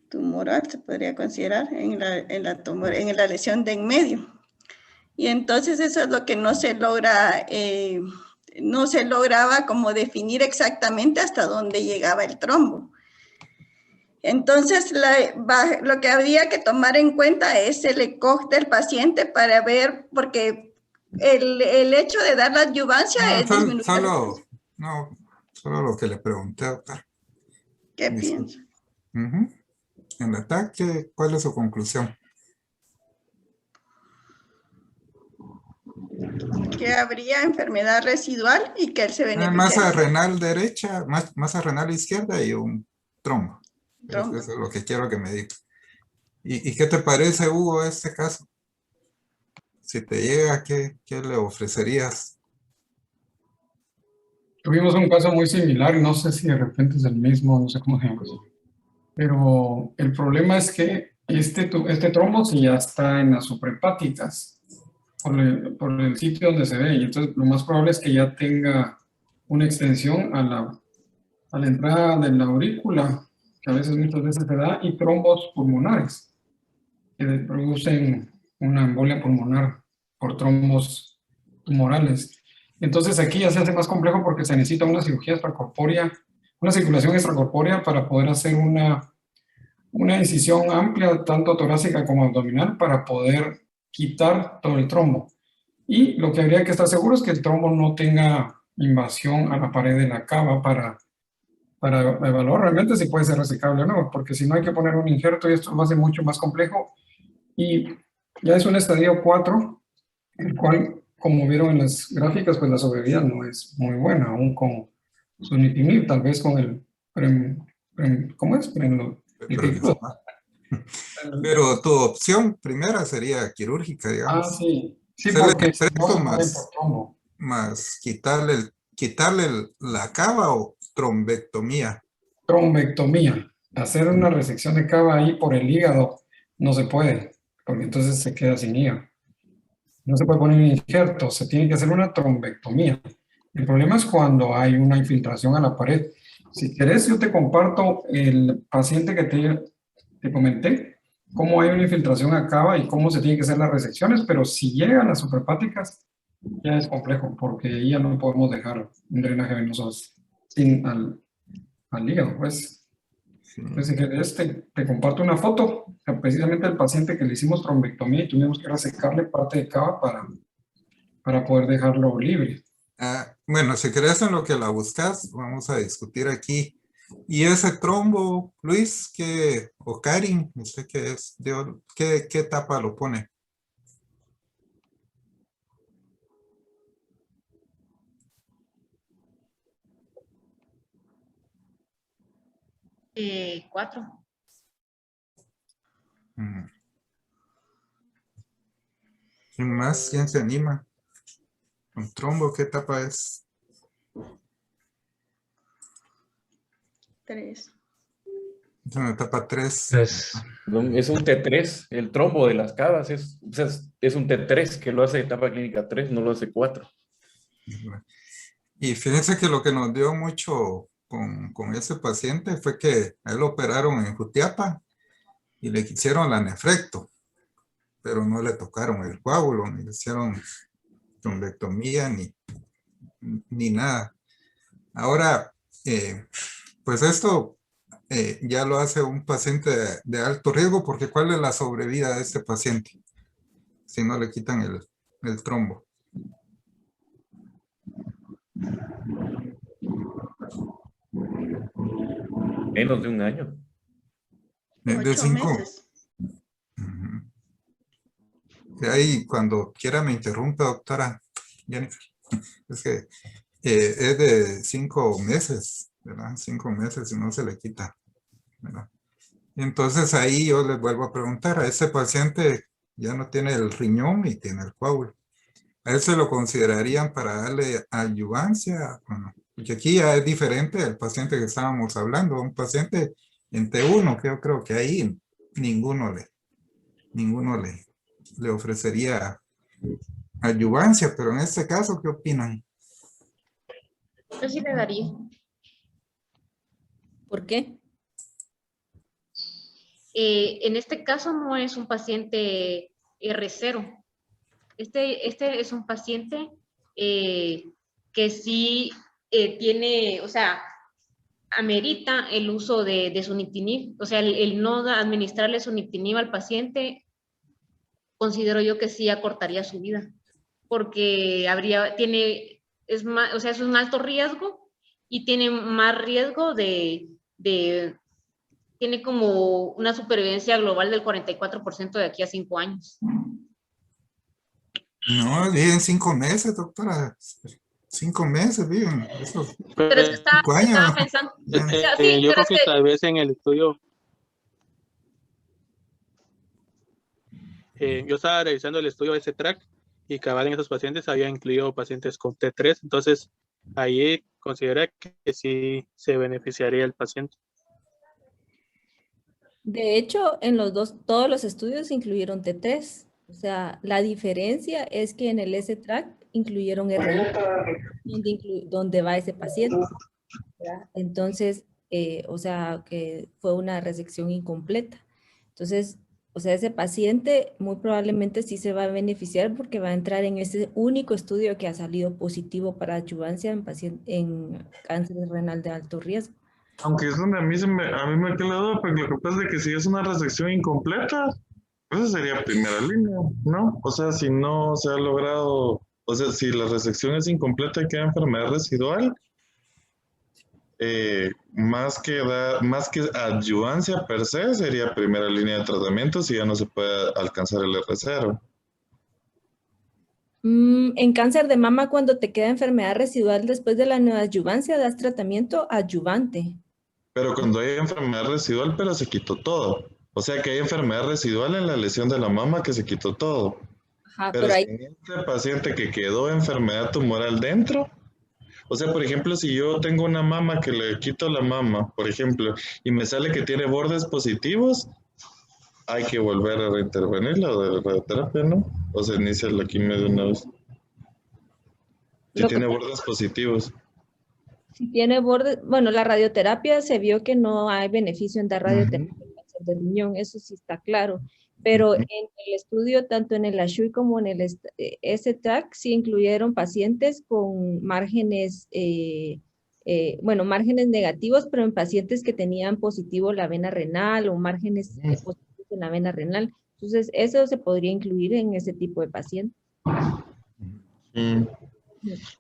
tumoral se podría considerar en la lesión de en medio. Y entonces eso es lo que no se logra, no se lograba como definir exactamente hasta dónde llegaba el trombo. Entonces, lo que había que tomar en cuenta es el ECOG del paciente para ver, porque el hecho de dar la adyuvancia es disminuir. Solo lo que le pregunté, doctor. ¿Qué piensa? En el ataque, ¿cuál es su conclusión? Que habría enfermedad residual y que él se beneficia. Masa renal derecha, masa renal izquierda y un trombo. Eso es lo que quiero que me diga. ¿Y qué te parece, Hugo, este caso? Si te llega, ¿qué le ofrecerías? Tuvimos un caso muy similar, no sé si de repente es el mismo, no sé cómo se llama. Pero el problema es que este trombo sí ya está en las suprahepáticas, por el sitio donde se ve, y entonces lo más probable es que ya tenga una extensión a la entrada de la aurícula, que muchas veces se da, y trombos pulmonares, que producen una embolia pulmonar por trombos tumorales. Entonces aquí ya se hace más complejo porque se necesita una cirugía extracorpórea, una circulación extracorpórea para poder hacer una incisión amplia, tanto torácica como abdominal, para poder quitar todo el trombo. Y lo que habría que estar seguro es que el trombo no tenga invasión a la pared de la cava para evaluar realmente si puede ser resecable o no, porque si no hay que poner un injerto y esto lo hace mucho más complejo. Y ya es un estadio 4, el cual, como vieron en las gráficas, pues la sobrevida no es muy buena, aún con sunitinib, tal vez con el ¿cómo es? Pero tu opción primera sería quirúrgica, digamos. Ah, sí. Sí, hacerle porque extracto no más quitarle la cava o trombectomía. Trombectomía. Hacer una resección de cava ahí por el hígado no se puede, porque entonces se queda sin hígado. No se puede poner un injerto, se tiene que hacer una trombectomía. El problema es cuando hay una infiltración a la pared. Si querés, yo te comparto el paciente que te comenté, cómo hay una infiltración a cava y cómo se tienen que hacer las resecciones, pero si llegan las suprahepáticas, ya es complejo, porque ahí ya no podemos dejar un drenaje venoso al hígado, pues. Entonces, si querés, te comparto una foto, precisamente el paciente que le hicimos trombectomía y tuvimos que resecarle parte de cava para poder dejarlo libre. Bueno, si querés en lo que la buscas, vamos a discutir aquí. ¿Y ese trombo, Luis, o Karin, usted qué es? ¿Qué etapa lo pone? Cuatro. ¿Quién más? ¿Quién se anima? ¿Un trombo qué etapa es? 3. Es una etapa 3. Es un T3, el trombo de las cavas es un T3 que lo hace etapa clínica 3, no lo hace 4. Y fíjense que lo que nos dio mucho con ese paciente fue que a él lo operaron en Jutiapa y le hicieron la nefrecto, pero no le tocaron el coágulo, ni le hicieron trombectomía, ni nada. Ahora, pues esto ya lo hace un paciente de alto riesgo, porque ¿cuál es la sobrevida de este paciente si no le quitan el trombo? Menos de un año. De 8 5. meses. De ahí, cuando quiera me interrumpe, doctora Jennifer. Es que es de 5 meses, ¿verdad? 5 meses y no se le quita, ¿verdad? Entonces ahí yo les vuelvo a preguntar, a ese paciente ya no tiene el riñón y tiene el coágulo. ¿A él se lo considerarían para darle adyuvancia? Bueno, porque aquí ya es diferente al paciente que estábamos hablando, un paciente en T1, que yo creo que ahí ninguno le ofrecería adyuvancia, pero en este caso, ¿qué opinan? Yo sí le daría. ¿Por qué? En este caso no es un paciente R0. Este es un paciente que sí tiene, o sea, amerita el uso de sunitinib. O sea, el no administrarle sunitinib al paciente, considero yo que sí acortaría su vida, porque es más, o sea, es un alto riesgo y tiene más riesgo tiene como una supervivencia global del 44% de aquí a 5 años. No, viven 5 meses, doctora. 5 meses viven. Eso, Pero es que 5 años. estaba pensando, Ya. sí, Yo pero creo es que que tal vez en el estudio, yo estaba revisando el estudio de ese track y cabal en esos pacientes había incluido pacientes con T3, entonces ahí considera que sí se beneficiaría el paciente. De hecho, en todos los estudios incluyeron T3. O sea, la diferencia es que en el S-Track incluyeron R1, donde va ese paciente, ¿verdad? Entonces, o sea, que fue una resección incompleta. Entonces, o sea, ese paciente muy probablemente sí se va a beneficiar porque va a entrar en ese único estudio que ha salido positivo para adyuvancia en cáncer renal de alto riesgo. Aunque es donde a mí me queda la duda, porque lo que pasa es que si es una resección incompleta, eso sería primera línea, ¿no? O sea, si no se ha logrado, o sea, si la resección es incompleta y queda enfermedad residual, más que adyuvancia per se, sería primera línea de tratamiento si ya no se puede alcanzar el R0. En cáncer de mama, cuando te queda enfermedad residual después de la neoadyuvancia, das tratamiento adyuvante. Pero cuando hay enfermedad residual, pero se quitó todo. O sea que hay enfermedad residual en la lesión de la mama que se quitó todo. Ajá, Pero pero si ahí, en este paciente que quedó enfermedad tumoral dentro, o sea, por ejemplo, si yo tengo una mama que le quito la mama, por ejemplo, y me sale que tiene bordes positivos, hay que volver a reintervenir la de radioterapia, ¿no? O se inicia la quimio de una vez. Si lo que tiene bordes positivos. si tiene borde, bueno, la radioterapia se vio que no hay beneficio en dar radioterapia en cáncer de riñón, eso sí está claro. Pero en el estudio, tanto en el ASHUI como en el S-TRAC, sí incluyeron pacientes con márgenes, bueno, márgenes negativos, pero en pacientes que tenían positivo la vena renal o márgenes positivos en la vena renal. Entonces, eso se podría incluir en ese tipo de pacientes.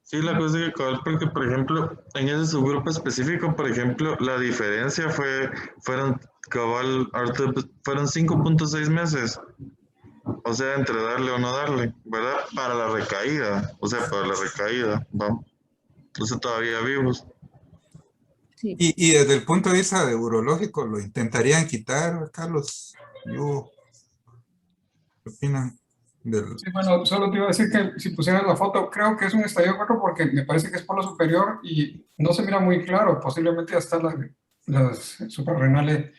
Sí, la cosa es que porque, por ejemplo, en ese subgrupo específico, por ejemplo, la diferencia fueron 5.6 meses. O sea, entre darle o no darle, ¿verdad? Para la recaída, o sea, para la recaída, vamos. Entonces todavía vivos. Sí. Y desde el punto de vista de urológico, ¿lo intentarían quitar, Carlos? ¿Qué opinan? Sí, bueno, solo te iba a decir que si pusieras la foto, creo que es un estadio 4 porque me parece que es por lo superior y no se mira muy claro, posiblemente ya está la suprarrenal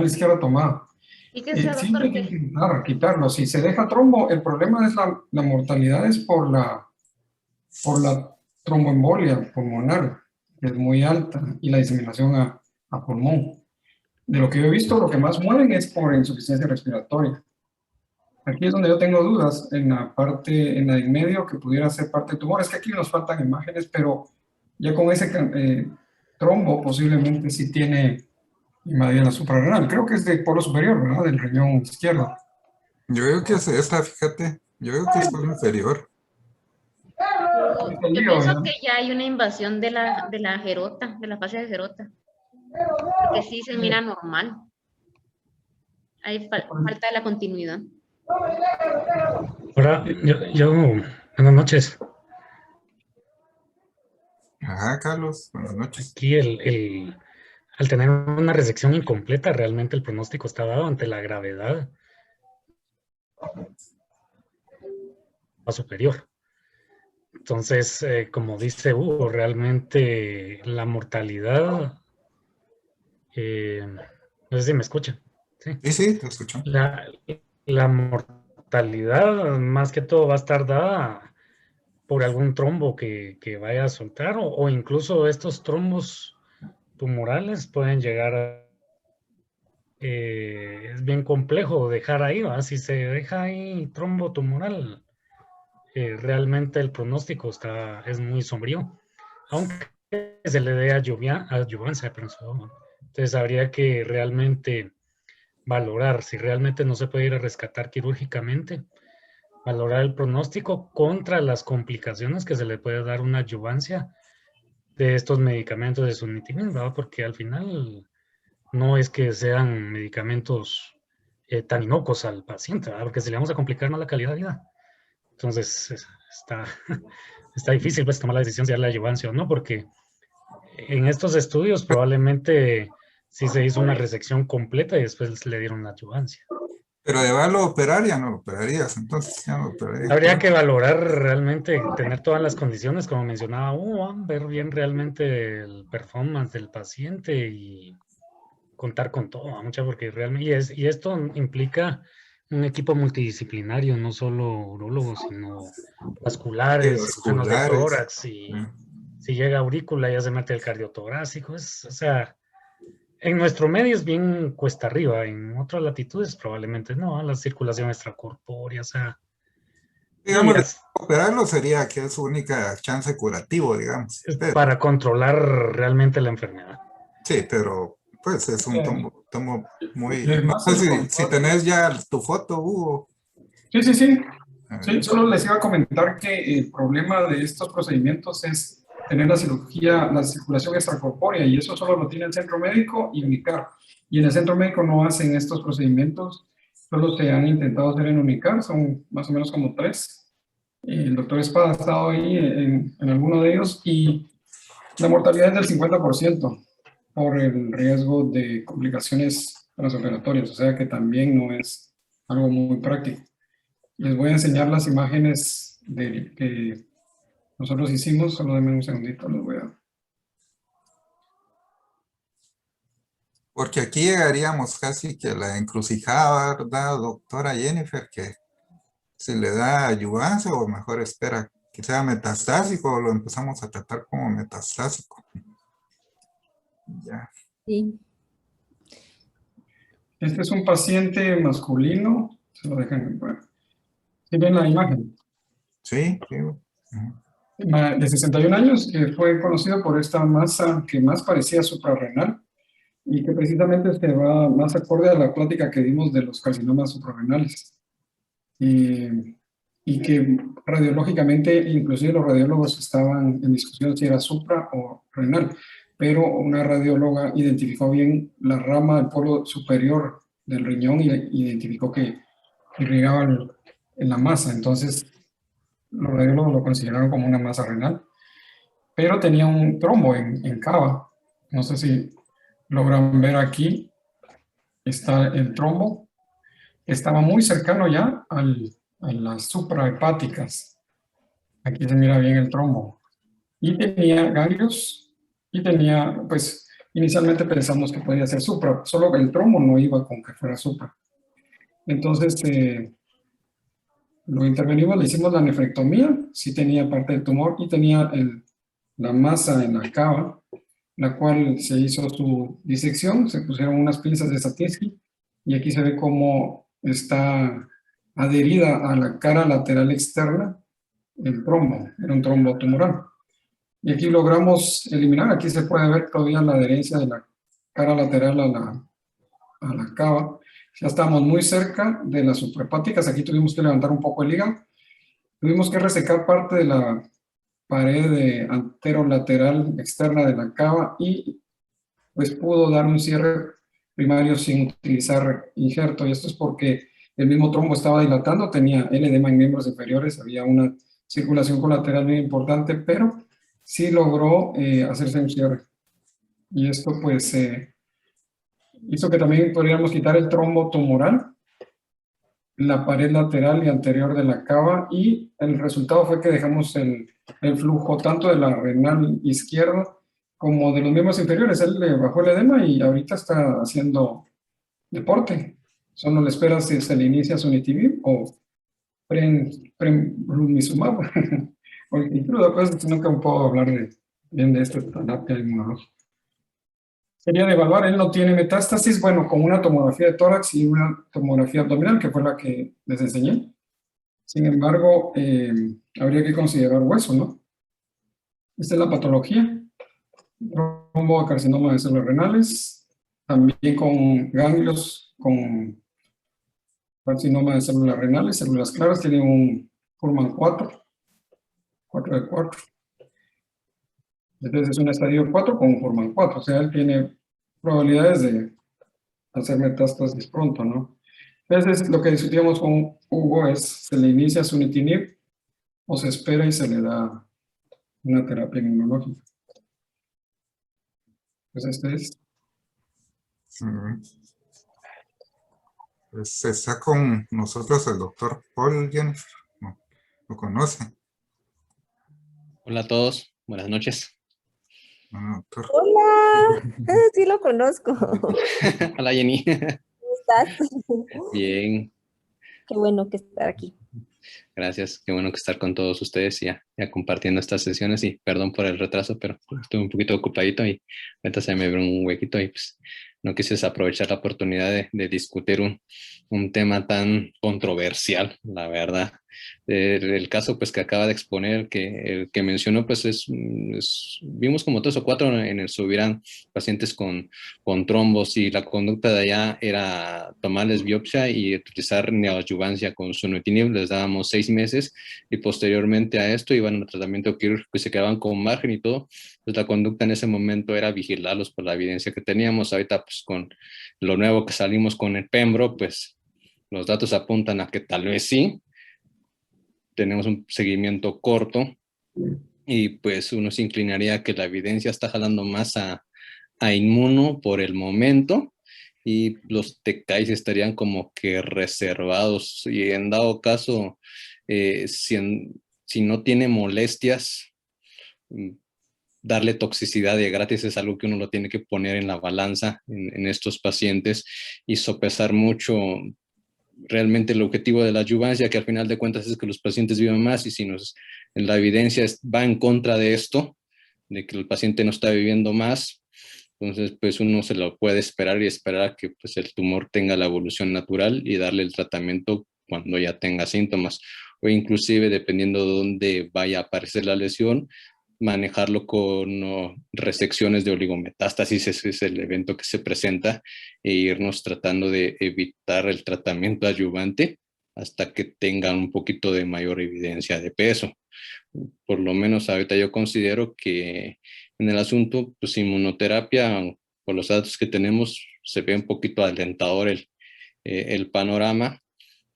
izquierda tomada. ¿Y qué sea, Sí, doctor? hay que intentar quitarlo. Si se deja trombo, el problema es la mortalidad es por la tromboembolia pulmonar, que es muy alta, y la diseminación a pulmón. De lo que yo he visto, lo que más mueren es por insuficiencia respiratoria. Aquí es donde yo tengo dudas, en la de en medio, que pudiera ser parte del tumor. Es que aquí nos faltan imágenes, pero ya con ese trombo posiblemente sí tiene invadida la suprarrenal. Creo que es de polo superior, ¿verdad? Del riñón izquierdo. Yo veo que es esta, fíjate. Yo veo que es polo inferior. Yo pienso que ya hay una invasión de la gerota, de la fase de gerota. Porque sí se mira normal. Hay falta de la continuidad. Ahora, buenas noches. Ajá, Carlos, buenas noches. Aquí al tener una resección incompleta, realmente el pronóstico está dado ante la gravedad superior. Entonces, como dice Hugo, realmente la mortalidad, no sé si me escuchan. Sí, te escucho. La mortalidad más que todo va a estar dada por algún trombo que vaya a soltar o incluso estos trombos tumorales pueden llegar a... es bien complejo dejar ahí, ¿va? Si se deja ahí trombo tumoral, realmente el pronóstico es muy sombrío, aunque se le dé adyuvancia, entonces habría que realmente valorar si realmente no se puede ir a rescatar quirúrgicamente, valorar el pronóstico contra las complicaciones que se le puede dar una adyuvancia de estos medicamentos de sunitinib, ¿verdad? Porque al final no es que sean medicamentos tan inocuos al paciente, ¿verdad? Porque si le vamos a complicar más la calidad de vida. Entonces está difícil pues tomar la decisión si darle adyuvancia o no, porque en estos estudios probablemente sí se hizo una resección completa y después le dieron la adyuvancia. Pero de verlo operar ya no lo operarías, entonces ya no lo operarías. Habría que valorar realmente, tener todas las condiciones, como mencionaba Hugo, ver bien realmente el performance del paciente y contar con todo, mucha, porque realmente, y esto implica un equipo multidisciplinario, no solo urólogos, sino vasculares, cirujanos de tórax, y si llega aurícula ya se mete el cardiotorácico, o sea, en nuestro medio es bien cuesta arriba, en otras latitudes probablemente no, la circulación extracorpórea, o sea... Digamos, operarlo sería que es su única chance curativo, digamos. Para controlar realmente la enfermedad. Sí, pero pues es un tomo muy... No sé si tenés ya tu foto, Hugo. Sí. Sí, solo les iba a comentar que el problema de estos procedimientos es tener la circulación extracorpórea, y eso solo lo tiene el centro médico y UNICAR. Y en el centro médico no hacen estos procedimientos, solo se han intentado hacer en UNICAR, son más o menos como 3. El doctor Espada ha estado ahí en alguno de ellos, y la mortalidad es del 50% por el riesgo de complicaciones transoperatorias, o sea que también no es algo muy práctico. Les voy a enseñar las imágenes que nosotros hicimos, solo denme un segundito, les voy a... Porque aquí llegaríamos casi que a la encrucijada, ¿verdad, doctora Jennifer? Que si le da adyuvancia o mejor espera que sea metastásico o lo empezamos a tratar como metastásico. Ya. Sí. Este es un paciente masculino, se lo dejan, bueno, ¿sí ven la imagen? Sí. De 61 años, que fue conocido por esta masa que más parecía suprarrenal y que precisamente se va más acorde a la plática que dimos de los carcinomas suprarrenales. Y que radiológicamente, inclusive los radiólogos estaban en discusión si era supra o renal, pero una radióloga identificó bien la rama del polo superior del riñón y identificó que irrigaba en la masa. Entonces los radiólogos lo consideraron como una masa renal, pero tenía un trombo en cava. No sé si logran ver aquí, está el trombo, estaba muy cercano ya a las suprahepáticas. Aquí se mira bien el trombo. Y tenía ganglios, y tenía, pues, inicialmente pensamos que podía ser supra, solo que el trombo no iba con que fuera supra. Entonces, lo intervenimos, le hicimos la nefrectomía, sí tenía parte del tumor y tenía la masa en la cava, la cual se hizo su disección, se pusieron unas pinzas de Satinsky, y aquí se ve cómo está adherida a la cara lateral externa el trombo, era un trombo tumoral. Y aquí logramos eliminar, aquí se puede ver todavía la adherencia de la cara lateral a la cava. Ya estamos muy cerca de las suprahepáticas, aquí tuvimos que levantar un poco el hígado. Tuvimos que resecar parte de la pared anterolateral externa de la cava y pues pudo dar un cierre primario sin utilizar injerto. Y esto es porque el mismo trombo estaba dilatando, tenía el edema en miembros inferiores, había una circulación colateral muy importante, pero sí logró hacerse un cierre. Y esto pues hizo que también podríamos quitar el trombo tumoral, la pared lateral y anterior de la cava, y el resultado fue que dejamos el flujo tanto de la renal izquierda como de los miembros inferiores. Él le bajó el edema y ahorita está haciendo deporte. Solo le espera si se le inicia sunitinib o premlumizumab. Incluso pues nunca puedo hablar bien de esta terapia inmunológica. Sería de evaluar, él no tiene metástasis, bueno, con una tomografía de tórax y una tomografía abdominal, que fue la que les enseñé. Sin embargo, habría que considerar hueso, ¿no? Esta es la patología. Trombocarcinoma de células renales, también con ganglios, con carcinoma de células renales, células claras, tiene un Fuhrmann 4 de 4. Entonces es un estadio 4 con un Fuhrmann 4, o sea, él tiene probabilidades de hacer metástasis pronto, ¿no? Entonces lo que discutíamos con Hugo es, ¿se le inicia sunitinib o se espera y se le da una terapia inmunológica? Pues este es. Pues está con nosotros el doctor Paul Jennifer. ¿No? ¿Lo conoce? Hola a todos, buenas noches. Bueno, doctor. Hola, sí lo conozco. Hola Jenny. ¿Cómo estás? Bien, Qué bueno que estar aquí. gracias. Qué bueno que estar con todos ustedes ya compartiendo estas sesiones y perdón por el retraso, pero estuve un poquito ocupadito y ahorita se me abrió un huequito y pues no quise aprovechar la oportunidad de discutir un tema tan controversial, la verdad. El caso pues que acaba de exponer, el que mencionó, pues vimos como 3 o 4 en el Subirán, pacientes con trombos, y la conducta de allá era tomarles biopsia y utilizar neoadyuvancia con sunitinib. Les dábamos 6 meses y posteriormente a esto iban a tratamiento quirúrgico y se quedaban con margen y todo. Pues la conducta en ese momento era vigilarlos por la evidencia que teníamos. Ahorita pues con lo nuevo que salimos con el Pembro, pues los datos apuntan a que tal vez sí. Tenemos un seguimiento corto y pues uno se inclinaría a que la evidencia está jalando más a inmuno por el momento, y los TKIs estarían como que reservados, y en dado caso, si no tiene molestias, darle toxicidad de gratis es algo que uno lo tiene que poner en la balanza en estos pacientes y sopesar mucho realmente el objetivo de la adyuvancia, que al final de cuentas es que los pacientes vivan más, y si la evidencia va en contra de esto, de que el paciente no está viviendo más, entonces pues uno se lo puede esperar y esperar a que pues el tumor tenga la evolución natural y darle el tratamiento cuando ya tenga síntomas, o inclusive dependiendo de dónde vaya a aparecer la lesión, manejarlo con resecciones de oligometástasis. Ese es el evento que se presenta, e irnos tratando de evitar el tratamiento adyuvante hasta que tengan un poquito de mayor evidencia de peso. Por lo menos ahorita yo considero que en el asunto, pues inmunoterapia, por los datos que tenemos, se ve un poquito alentador el panorama.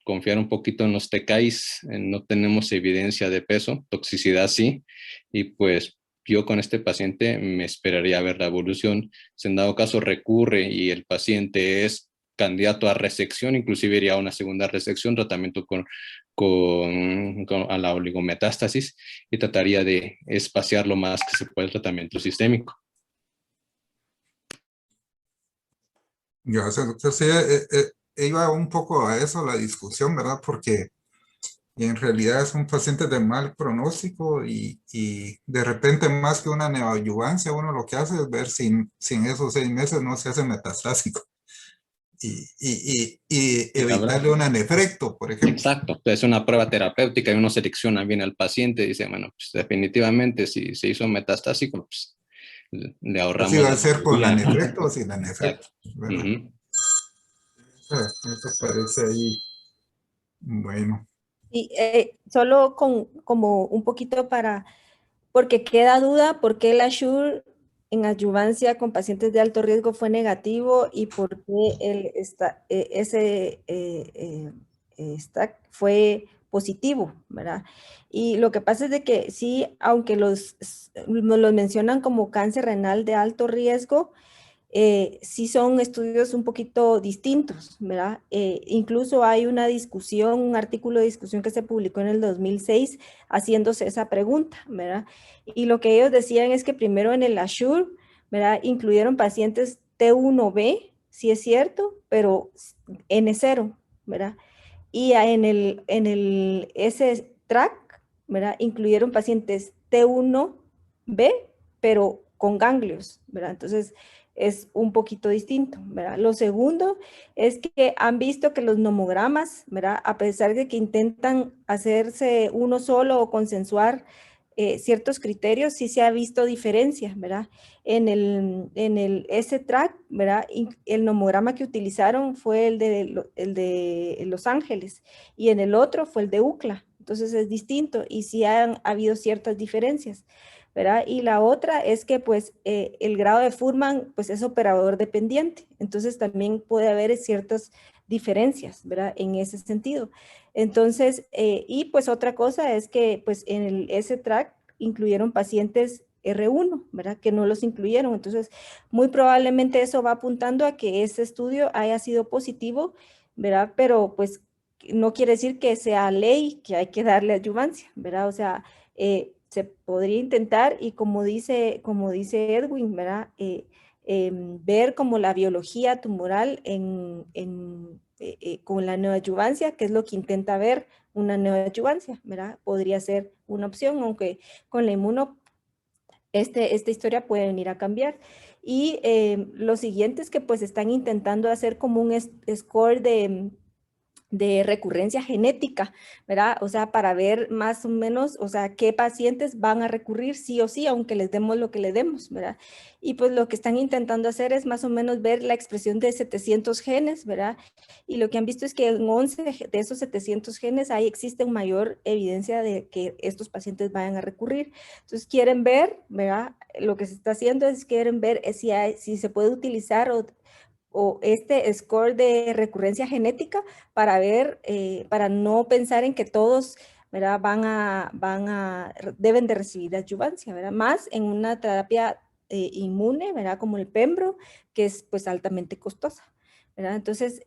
Confiar un poquito en los TKIs, no tenemos evidencia de peso, toxicidad sí, y pues yo con este paciente me esperaría ver la evolución. Si en dado caso recurre y el paciente es candidato a resección, inclusive iría a una segunda resección, tratamiento a la oligometástasis, y trataría de espaciar lo más que se pueda el tratamiento sistémico. Gracias, doctor. Sí, iba un poco a eso la discusión, ¿verdad? Porque en realidad es un paciente de mal pronóstico y de repente, más que una neoadyuvancia, uno lo que hace es ver si en esos 6 meses no se hace metastásico. evitarle un anefrecto, por ejemplo. Exacto, es una prueba terapéutica y uno selecciona bien al paciente y dice, bueno, pues definitivamente si se hizo metastásico, pues le ahorramos. ¿Así va a ser con cirugía. anefrecto o sin anefrecto? ¿Verdad? Ujú. Eso parece ahí, bueno. Y solo como un poquito porque queda duda por qué el ASHURE en adyuvancia con pacientes de alto riesgo fue negativo y por qué ese STAC fue positivo, ¿verdad? Y lo que pasa es de que sí, aunque los mencionan como cáncer renal de alto riesgo, sí son estudios un poquito distintos, ¿verdad? Incluso hay una discusión, un artículo de discusión que se publicó en el 2006 haciéndose esa pregunta, ¿verdad? Y lo que ellos decían es que primero en el ASHURE, ¿verdad? Incluyeron pacientes T1B, sí es cierto, pero N0, ¿verdad? Y en el S-TRAC, ¿verdad? Incluyeron pacientes T1B, pero con ganglios, ¿verdad? Entonces, es un poquito distinto, ¿verdad? Lo segundo es que han visto que los nomogramas, ¿verdad? A pesar de que intentan hacerse uno solo o consensuar ciertos criterios, sí se ha visto diferencia, ¿verdad? En el S-TRAC, ¿verdad? El nomograma que utilizaron fue el de Los Ángeles y en el otro fue el de UCLA. Entonces es distinto y sí han habido ciertas diferencias, ¿verdad? Y la otra es que pues el grado de Fuhrman pues es operador dependiente, entonces también puede haber ciertas diferencias, ¿verdad? En ese sentido. Entonces, y pues otra cosa es que pues en el S-TRAC incluyeron pacientes R1, ¿verdad? Que no los incluyeron, entonces muy probablemente eso va apuntando a que ese estudio haya sido positivo, ¿verdad? Pero pues no quiere decir que sea ley que hay que darle adyuvancia, ¿verdad? O sea, se podría intentar y como dice Edwin, ¿verdad? Ver como la biología tumoral con la neoadyuvancia, que es lo que intenta ver una neoadyuvancia, ¿verdad? Podría ser una opción, aunque con la inmuno esta historia puede venir a cambiar. Y lo siguiente es que pues están intentando hacer como un score de recurrencia genética, ¿verdad? O sea, para ver más o menos, o sea, qué pacientes van a recurrir sí o sí, aunque les demos lo que le demos, ¿verdad? Y pues lo que están intentando hacer es más o menos ver la expresión de 700 genes, ¿verdad? Y lo que han visto es que en 11 de esos 700 genes ahí existe mayor evidencia de que estos pacientes vayan a recurrir. Entonces quieren ver, ¿verdad? Lo que se está haciendo es quieren ver si se puede utilizar o este score de recurrencia genética para ver, para no pensar en que todos, ¿verdad? Deben de recibir adyuvancia, ¿verdad? Más en una terapia inmune, ¿verdad? Como el pembro, que es pues altamente costosa, ¿verdad? Entonces,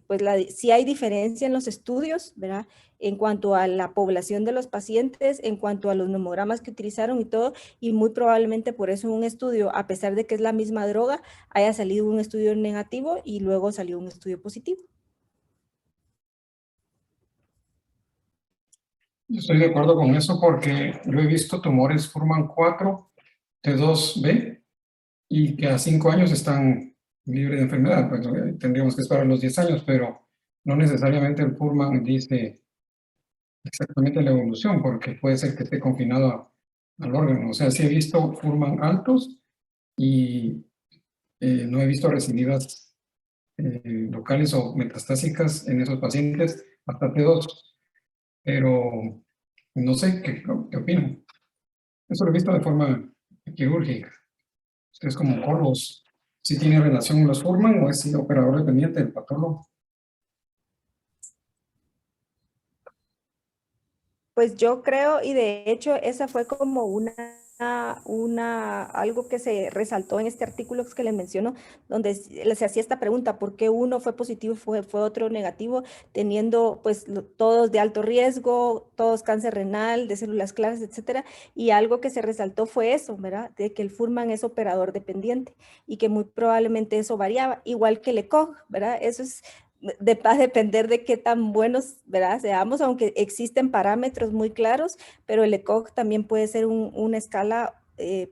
pues sí hay diferencia en los estudios, ¿verdad? En cuanto a la población de los pacientes, en cuanto a los nomogramas que utilizaron y todo, y muy probablemente por eso un estudio, a pesar de que es la misma droga, haya salido un estudio negativo y luego salió un estudio positivo. Yo estoy de acuerdo con eso porque yo he visto tumores Fuhrman 4 T2B y que a 5 años están libres de enfermedad. Pues tendríamos que esperar los 10 años, pero no necesariamente el Fuhrman dice exactamente la evolución, porque puede ser que esté confinado al órgano. O sea, sí he visto Fuhrman altos y no he visto recidivas locales o metastásicas en esos pacientes hasta T2, pero no sé qué opinan. Eso lo he visto de forma quirúrgica. Ustedes como oncólogos, ¿sí tiene relación los Fuhrman o es operador dependiente del patólogo? Pues yo creo, y de hecho esa fue como algo que se resaltó en este artículo que les menciono, donde se hacía esta pregunta, ¿por qué uno fue positivo y fue otro negativo, teniendo pues todos de alto riesgo, todos cáncer renal, de células claras, etcétera? Y algo que se resaltó fue eso, ¿verdad? De que el Fuhrman es operador dependiente y que muy probablemente eso variaba, igual que el ECOG, ¿verdad? Eso es... va a depender de qué tan buenos, ¿verdad? Seamos, aunque existen parámetros muy claros, pero el ECOG también puede ser una escala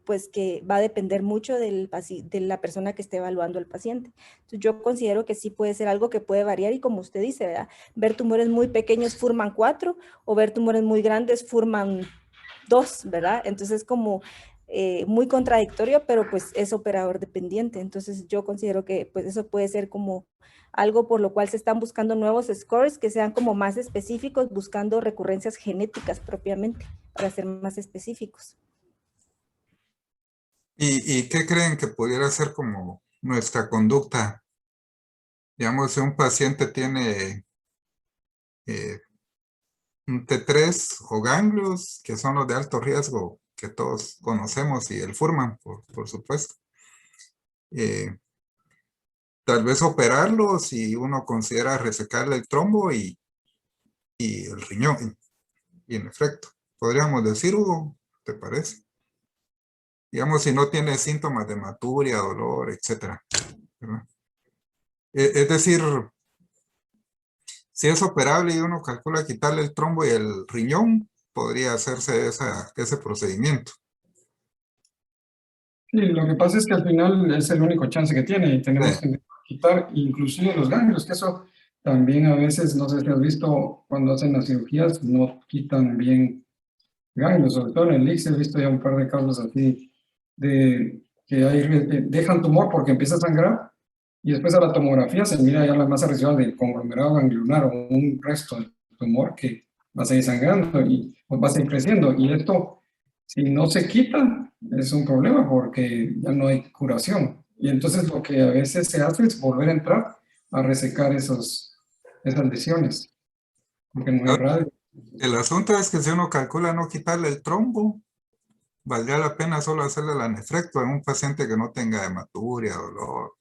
pues que va a depender mucho de la persona que esté evaluando al paciente. Entonces, yo considero que sí puede ser algo que puede variar y como usted dice, ¿verdad? Ver tumores muy pequeños Furman 4 o ver tumores muy grandes Furman 2, ¿verdad? Entonces, como muy contradictorio, pero pues es operador dependiente. Entonces, yo considero que pues eso puede ser como algo por lo cual se están buscando nuevos scores que sean como más específicos, buscando recurrencias genéticas propiamente, para ser más específicos. ¿Y qué creen que pudiera ser como nuestra conducta? Digamos, si un paciente tiene un T3 o ganglios, que son los de alto riesgo que todos conocemos, y el Furman, por supuesto. Tal vez operarlo si uno considera resecarle el trombo y el riñón. Y en efecto, podríamos decir, Hugo, ¿te parece? Digamos, si no tiene síntomas de hematuria, dolor, etcétera, ¿verdad? Es decir, si es operable y uno calcula quitarle el trombo y el riñón, podría hacerse ese procedimiento. Sí, lo que pasa es que al final es el único chance que tiene y tenemos que quitar inclusive los ganglios, que eso también a veces, no sé si has visto, cuando hacen las cirugías no quitan bien ganglios, sobre todo en el ICSI he visto ya un par de casos así, de que dejan tumor porque empieza a sangrar y después a la tomografía se mira ya la masa residual del conglomerado ganglionar o un resto del tumor que va a seguir sangrando y pues va a seguir creciendo. Y esto, si no se quita, es un problema porque ya no hay curación. Y entonces lo que a veces se hace es volver a entrar a resecar esas lesiones. Porque no hay radio. El asunto es que si uno calcula no quitarle el trombo, valdría la pena solo hacerle la nefrecto en un paciente que no tenga hematuria, dolor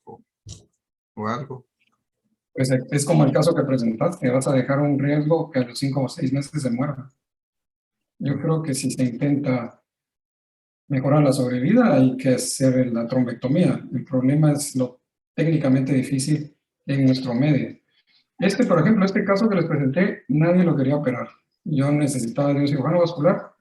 o algo. Pues es como el caso que presentaste, vas a dejar un riesgo que a los 5 o 6 meses se muera. Yo creo que si se intenta mejorar la sobrevida hay que hacer la trombectomía. El problema es lo técnicamente difícil en nuestro medio. Por ejemplo, este caso que les presenté, nadie lo quería operar. Yo necesitaba de un cirujano vascular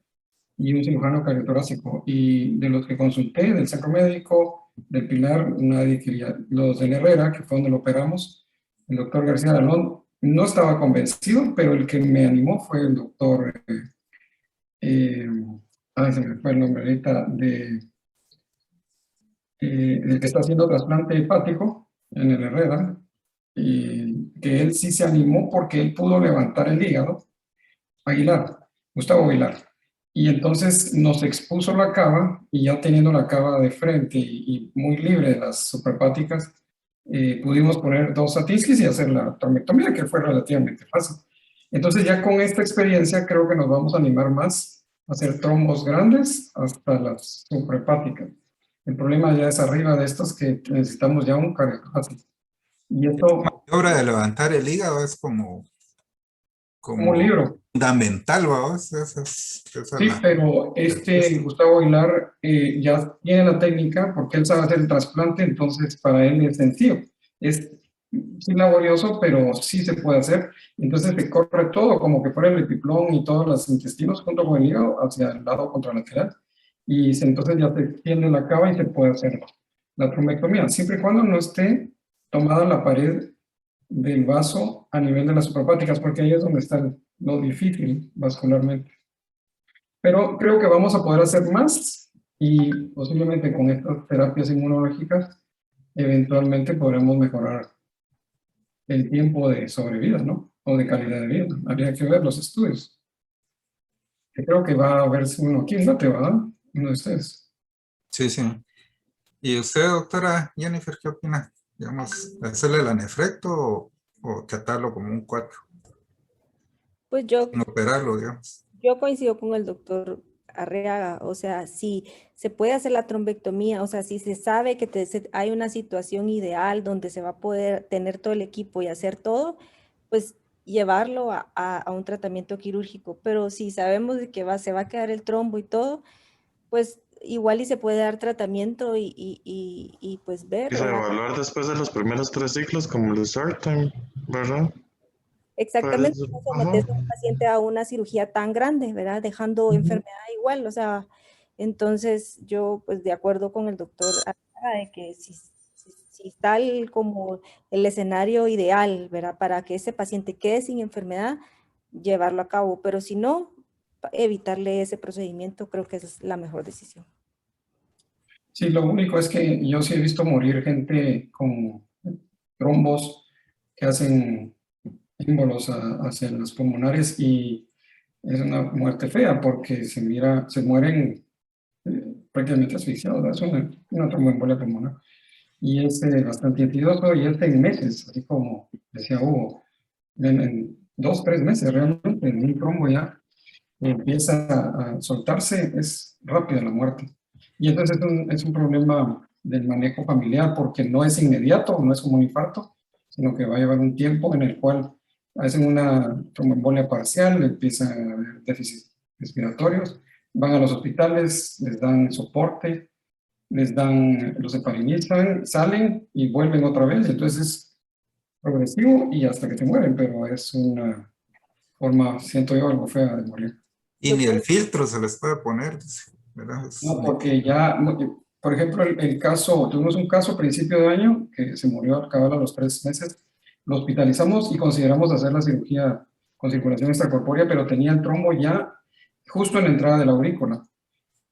y un cirujano cardiotorácico. Y de los que consulté, del centro médico, del Pilar, nadie quería. Los del Herrera, que fue donde lo operamos, el doctor García Dalón, no estaba convencido, pero el que me animó fue el doctor, se me fue el nombre ahorita, el que está haciendo trasplante hepático en el Herrera, que él sí se animó porque él pudo levantar el hígado, Gustavo Aguilar. Y entonces nos expuso la cava y ya teniendo la cava de frente y muy libre de las suprahepáticas, pudimos poner 2 Satinskis y hacer la trombectomía, que fue relativamente fácil. Entonces ya con esta experiencia creo que nos vamos a animar más a hacer trombos grandes hasta las suprahepáticas. El problema ya es arriba de estos que necesitamos ya un cardiotorácico. Y esto... La obra de levantar el hígado es como un libro. Fundamental, vamos. Sí, pero Gustavo Aguilar ya tiene la técnica porque él sabe hacer el trasplante, entonces para él es sencillo. Es sí laborioso, pero sí se puede hacer. Entonces te corre todo, como que fuera el epiplón y todos los intestinos junto con el hígado hacia el lado contralateral. Y entonces ya te tiende la cava y se puede hacer la trombectomía, siempre y cuando no esté tomada la pared del vaso a nivel de las suprahepáticas, porque ahí es donde está lo difícil vascularmente. Pero creo que vamos a poder hacer más y posiblemente con estas terapias inmunológicas eventualmente podremos mejorar el tiempo de sobrevida, ¿no? O de calidad de vida. Habría que ver los estudios. Yo creo que va a haberse uno aquí, ¿no te va? Uno de ustedes. Sí, sí. ¿Y usted, doctora Jennifer, qué opina? Digamos, ¿hacerle la nefrecto o tratarlo como un 4? Pues yo... No operarlo, digamos. Yo coincido con el doctor Arriaga, o sea, si se puede hacer la trombectomía, o sea, si se sabe que hay una situación ideal donde se va a poder tener todo el equipo y hacer todo, pues llevarlo a un tratamiento quirúrgico. Pero si sabemos de que se va a quedar el trombo y todo, pues igual y se puede dar tratamiento y pues ver. Y evaluar después de los primeros 3 ciclos como el start time, ¿verdad? Exactamente, no someterse a un paciente a una cirugía tan grande, ¿verdad? Dejando enfermedad igual, o sea, Entonces, yo, pues, de acuerdo con el doctor Arteaga, de que si tal como el escenario ideal, ¿verdad? Para que ese paciente quede sin enfermedad, llevarlo a cabo, pero si no, evitarle ese procedimiento, creo que esa es la mejor decisión. Sí, lo único es que yo sí he visto morir gente con trombos que hacen émbolos hacia las pulmonares y es una muerte fea porque se mueren prácticamente asfixiados, ¿verdad? Es una tromboembolia pulmonar. Y es bastante tedioso y es en meses, así como decía Hugo, en 2, 3 meses realmente, en un trombo ya empieza a soltarse, es rápida la muerte. Y entonces es un problema del manejo familiar porque no es inmediato, no es como un infarto, sino que va a llevar un tiempo en el cual hacen una tromboembolia parcial, empiezan a haber déficits respiratorios, van a los hospitales, les dan soporte, les dan, los heparinizan, salen y vuelven otra vez, entonces es progresivo y hasta que se mueren, pero es una forma, siento yo, algo fea de morir. Y ni el filtro se les puede poner, dice, ¿verdad? No, porque ya, por ejemplo, el caso, tuvimos un caso a principio de año que se murió al cabo a los 3 meses, lo hospitalizamos y consideramos hacer la cirugía con circulación extracorpórea, pero tenía el trombo ya justo en la entrada de la aurícula.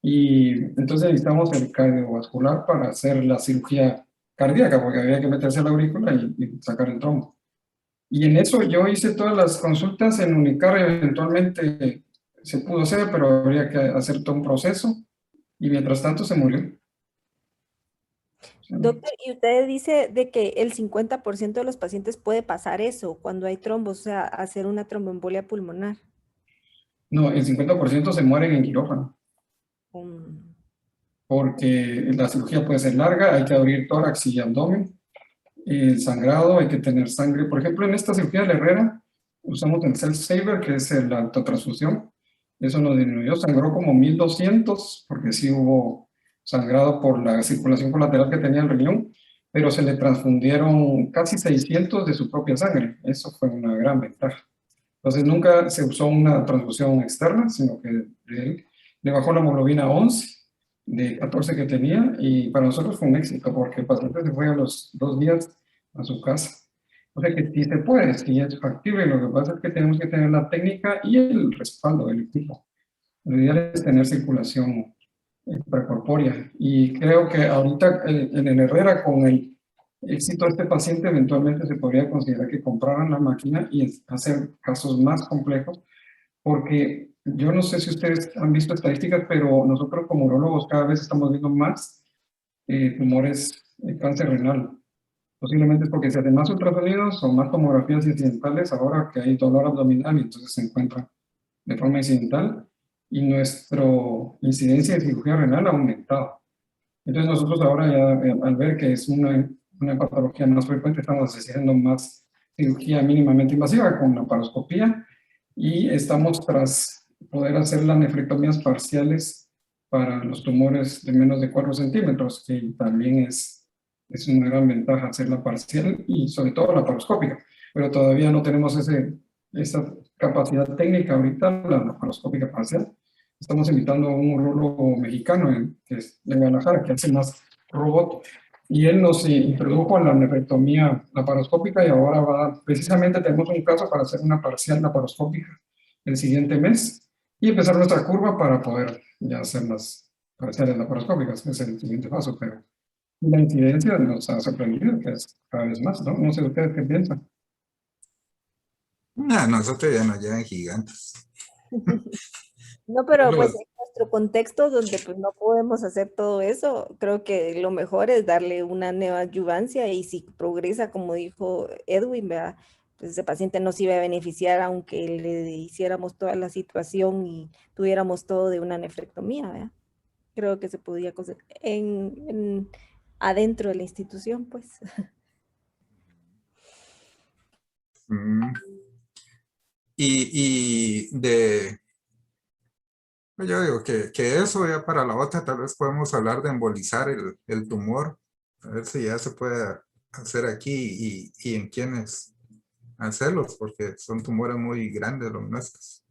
Y entonces necesitamos el cardiovascular para hacer la cirugía cardíaca, porque había que meterse a la aurícula y sacar el trombo. Y en eso yo hice todas las consultas en Unicar, eventualmente se pudo hacer, pero habría que hacer todo un proceso y mientras tanto se murió. Doctor, y usted dice de que el 50% de los pacientes puede pasar eso cuando hay trombos, o sea, hacer una tromboembolia pulmonar. No, el 50% se mueren en quirófano, porque la cirugía puede ser larga, hay que abrir tórax y abdomen, el sangrado, hay que tener sangre. Por ejemplo, en esta cirugía de la Herrera usamos el Cell Saver, que es la autotransfusión. Eso nos disminuyó, sangró como 1200, porque sí hubo sangrado por la circulación colateral que tenía el riñón, pero se le transfundieron casi 600 de su propia sangre. Eso fue una gran ventaja. Entonces nunca se usó una transfusión externa, sino que él le bajó la hemoglobina a 11 de 14 que tenía y para nosotros fue un éxito porque el paciente se fue a los 2 días a su casa. O sea que sí se puede, sí es factible, lo que pasa es que tenemos que tener la técnica y el respaldo del equipo. Lo ideal es tener circulación precorpórea y creo que ahorita en el Herrera con el éxito de este paciente eventualmente se podría considerar que compraran la máquina y hacer casos más complejos porque yo no sé si ustedes han visto estadísticas, pero nosotros como urólogos cada vez estamos viendo más tumores de cáncer renal. Posiblemente es porque se hacen más ultrasonidos o más tomografías incidentales ahora que hay dolor abdominal y entonces se encuentra de forma incidental y nuestra incidencia de cirugía renal ha aumentado. Entonces nosotros ahora ya al ver que es una patología más frecuente estamos haciendo más cirugía mínimamente invasiva con la laparoscopía y estamos tras poder hacer las nefrectomías parciales para los tumores de menos de 4 centímetros, que también es una gran ventaja hacerla parcial y sobre todo la laparoscópica, pero todavía no tenemos esa capacidad técnica ahorita, la laparoscópica parcial. Estamos invitando a un urólogo mexicano que es de Guadalajara, que hace más robot, y él nos introdujo a la nefrectomía laparoscópica y ahora precisamente tenemos un caso para hacer una parcial laparoscópica el siguiente mes y empezar nuestra curva para poder ya hacer las parciales laparoscópicas, que es el siguiente paso, pero la incidencia nos ha sorprendido, que es cada vez más, ¿no? No sé ustedes qué piensan. No, nosotros ya nos llevan gigantes. No, pero pues en nuestro contexto donde pues no podemos hacer todo eso, creo que lo mejor es darle una neoadyuvancia y si progresa, como dijo Edwin, ¿verdad? Pues ese paciente nos iba a beneficiar aunque le hiciéramos toda la situación y tuviéramos todo de una nefrectomía, ¿verdad? Creo que se podía hacer adentro de la institución, pues. Y pues yo digo que eso ya para la otra tal vez podemos hablar de embolizar el tumor, a ver si ya se puede hacer aquí y en quiénes hacerlos, porque son tumores muy grandes los nuestros.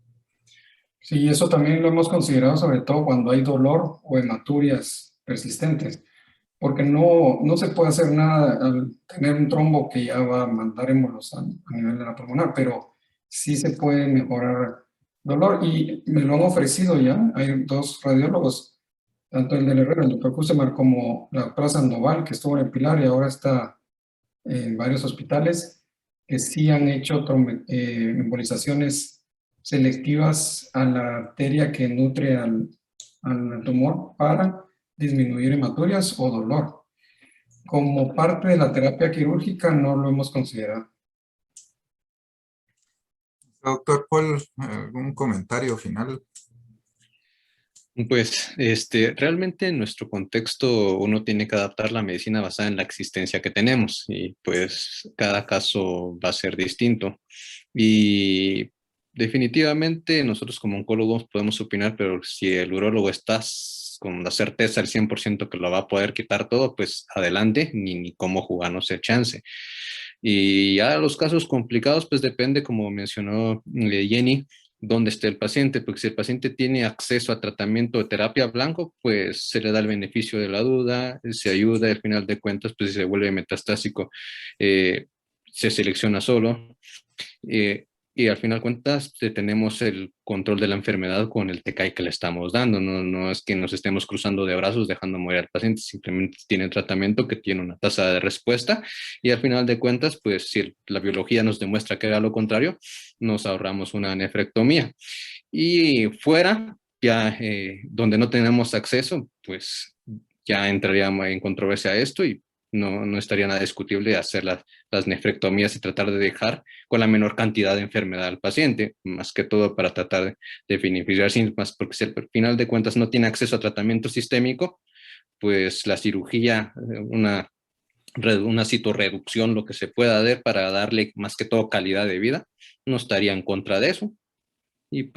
Sí, eso también lo hemos considerado, sobre todo cuando hay dolor o hematurias persistentes, porque no se puede hacer nada al tener un trombo que ya va a mandar émbolos a nivel de la pulmonar, pero sí se puede mejorar dolor y me lo han ofrecido ya. Hay dos radiólogos, tanto el del Herrera, el doctor Kusemar, como la doctora Sandoval, que estuvo en el Pilar y ahora está en varios hospitales, que sí han hecho embolizaciones selectivas a la arteria que nutre al tumor para disminuir hematuриas o dolor. Como parte de la terapia quirúrgica no lo hemos considerado. Doctor Paul, ¿algún comentario final? Pues realmente en nuestro contexto uno tiene que adaptar la medicina basada en la existencia que tenemos y pues cada caso va a ser distinto. Y definitivamente nosotros como oncólogos podemos opinar, pero si el urólogo está con la certeza al 100% que lo va a poder quitar todo, pues adelante, ni cómo jugarnos el chance. Y ya los casos complicados, pues depende, como mencionó Jenny, dónde esté el paciente, porque si el paciente tiene acceso a tratamiento de terapia blanco, pues se le da el beneficio de la duda, se ayuda, al final de cuentas, pues si se vuelve metastásico, se selecciona solo. Y al final de cuentas tenemos el control de la enfermedad con el TKI que le estamos dando. No es que nos estemos cruzando de brazos dejando morir al paciente, simplemente tiene tratamiento que tiene una tasa de respuesta y al final de cuentas, pues si la biología nos demuestra que era lo contrario, nos ahorramos una nefrectomía. Y fuera, ya donde no tenemos acceso, pues ya entraríamos en controversia a esto y no estaría nada discutible hacer las nefrectomías y tratar de dejar con la menor cantidad de enfermedad al paciente, más que todo para tratar de beneficiar síntomas, porque si al final de cuentas no tiene acceso a tratamiento sistémico, pues la cirugía, una citorreducción, lo que se pueda dar para darle más que todo calidad de vida, no estaría en contra de eso. Y